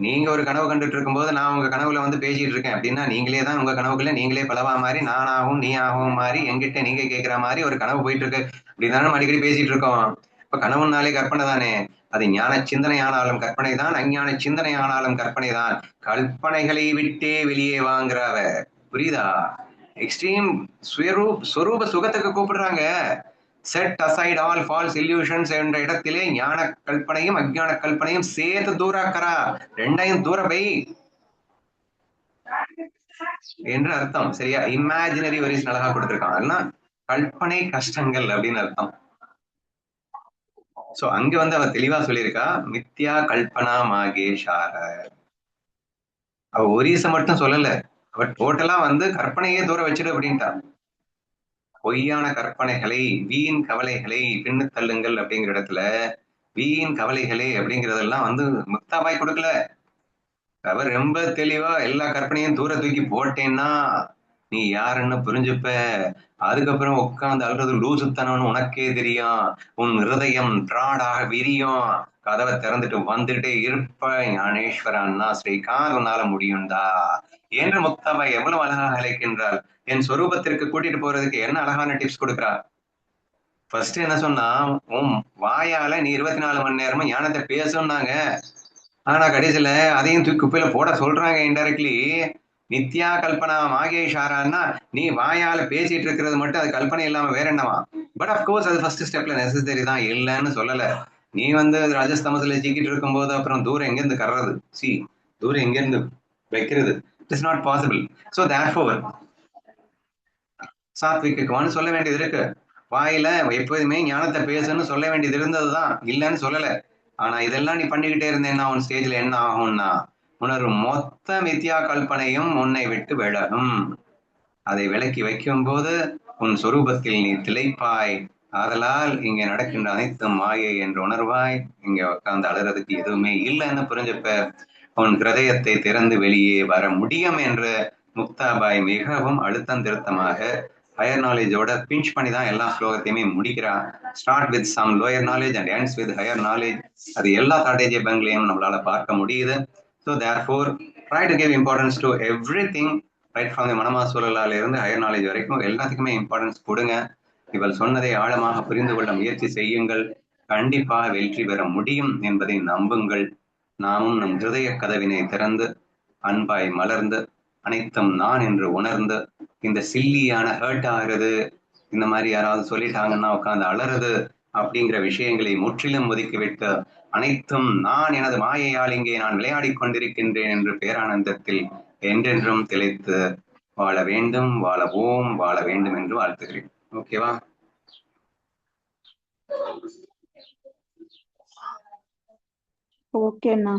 நீங்க ஒரு கனவு கண்டுட்டு இருக்கும்போது நான் உங்க கனவுல வந்து பேசிட்டு இருக்கேன் அப்படின்னா, நீங்களே தான் உங்க கனவுக்குள்ள நீங்களே பலவா மாறி நானாகவும் நீ ஆகவும் மாறி எங்கிட்ட நீங்க கேட்கிற மாதிரி ஒரு கனவு போயிட்டு இருக்கு. அப்படிதானே நம்ம அடிக்கடி பேசிட்டு இருக்கோம். இப்ப கனவுனாலே கற்பனை தானே. அது ஞான சிந்தனை ஆனாலும் கற்பனை தான், அஞ்ஞான சிந்தனை ஆனாலும் கற்பனை தான். கற்பனைகளை விட்டே வெளியே வாங்குறாவ. புரியுதா? எக்ஸ்ட்ரீம் ஸ்வரூப சுகத்துக்கு கூப்பிடுறாங்க. Set aside all false illusions என்ற இடத்திலே ஞான கல்பனையும் அஜ்ஞான கல்பனையும் சேர்த்து தூராக்கரா. ரெண்டையும் தூர வை என்று அர்த்தம். சரியா? இமேஜினரி வரிஸ் அழகா கொடுத்திருக்காங்க. கல்பனை கஷ்டங்கள் அப்படின்னு அர்த்தம். சோ அங்க வந்து அவ தெளிவா சொல்லியிருக்கா, மித்யா கல்பனா மாகேஷார. அவ ஒரீச மட்டும் சொல்லல, அவ டோட்டலா வந்து கற்பனையே தூர வச்சிடு அப்படின்ட்டா. பொய்யான கற்பனைகளை வீண் கவலைகளை பின்னு தள்ளுங்கள் அப்படிங்கிற இடத்துல வீண் கவலைகளே அப்படிங்கிறதெல்லாம் வந்து முக்தாபாய் கொடுக்கல. அவர் ரொம்ப தெளிவா எல்லா கற்பனையும் தூர தூக்கி போட்டேன்னா நீ யாருன்னு புரிஞ்சுப்ப. அதுக்கப்புறம் உட்கார்ந்து அழுறது லூசுத்தனம்னு உனக்கே தெரியும். உன் இருதயம் திராடாக விரியும். கதவை திறந்துட்டு வந்துட்டே இருப்ப. ஞானேஸ்வரன்னா ஸ்ரீகாந்த் உன்னால முடியும்டா என்று முக்தாபாய் எவ்வளவு அழகாக அழைக்கின்றார். என் சொரூபத்திற்கு கூட்டிட்டு போறதுக்கு என்ன அழகான டிப்ஸ் கொடுக்குறா. ஃபர்ஸ்ட் என்ன சொன்னா, உன் வாயால நீ 24 மணி நேரமும் ஞானத்தை பேசுனாங்க. ஆனா கடைசியில அதையும் தூக்கி குப்பையில போட சொல்றாங்க இன்டைரக்ட்லி. நித்யா கல்பனா மாகேஷாரான்னா நீ வாயால பேசிட்டு இருக்கிறது மட்டும் அது கல்பனை இல்லாம வேற என்னவா? பட் அப்கோர்ஸ் அது ஃபர்ஸ்ட் ஸ்டெப்ல நெசசரி தான், இல்லைன்னு சொல்லல. நீ வந்து ராஜஸ்தமத்துல சிக்கிட்டு இருக்கும்போது அப்புறம் தூரம் எங்கிருந்து கர்றது? சி, தூரம் எங்கிருந்து வைக்கிறது? It is not possible. So therefore சாத்விக்குவான்னு சொல்ல வேண்டியது இருக்கு. வாயில எப்போதுமே ஞானத்தை பேசுன்னு சொல்ல வேண்டியது இருந்ததுதான், இல்லைன்னு சொல்லல. ஆனா இதெல்லாம் நீ பண்ணிக்கிட்டே இருந்தேன்னா உன் ஸ்டேஜ்ல என்ன ஆகும்னா, உணர்வு மொத்த மித்யா கல்பனையும் உன்னை விட்டு விலகும். அதை விலக்கி வைக்கும் போது உன் சொரூபத்தில் நீ திளைப்பாய். ஆதலால் இங்க நடக்கின்ற அனைத்தும் மாயை என்று உணர்வாய். இங்க உட்கார்ந்து அழுறதுக்கு எதுவுமே இல்லைன்னு புரிஞ்சுப்ப. உன் கிருதயத்தை திறந்து வெளியே வர முடியும் என்று முக்தாபாய் மிகவும் அழுத்தம் திருத்தமாக ஹையர் நாலேஜோட பிஞ்ச் பண்ணி தான் எல்லா ஸ்லோகத்தையுமே முடிக்கிறான். Start with some lower knowledge and ends with higher knowledge. அது எல்லா தாட்டேஜிய பங்க்லையும் நம்மளால பார்க்க முடியுது. So therefore try to give importance to everything. Right from the மனமா சூழலால இருந்து ஹையர் நாலேஜ் வரைக்கும் எல்லாத்துக்குமே இம்பார்ட்டன்ஸ் கொடுங்க. இவள் சொன்னதை ஆழமாக புரிந்து கொள்ள முயற்சி செய்யுங்கள். கண்டிப்பாக வெற்றி பெற முடியும் என்பதை நம்புங்கள். நாமும் நம் ஹிருதய கதவினை திறந்து அன்பாய் மலர்ந்து அனைத்தும் நான் என்று உணர்ந்து இந்த சில்லியான ஹர்ட் ஆகிறது, இந்த மாதிரி யாராவது சொல்லிட்டாங்கன்னா உட்காந்து அலறுது அப்படிங்கிற விஷயங்களை முற்றிலும் ஒதுக்கிவிட்டு அனைத்தும் நான் எனது மாயையால் இங்கே நான் விளையாடிக் கொண்டிருக்கின்றேன் என்று பேரானந்தத்தில் என்றென்றும் திளைத்து வாழ வேண்டும், வாழவோம், வாழ வேண்டும் என்று வாழ்த்துகிறேன். ஓகேவா? ஓகேண்ணா.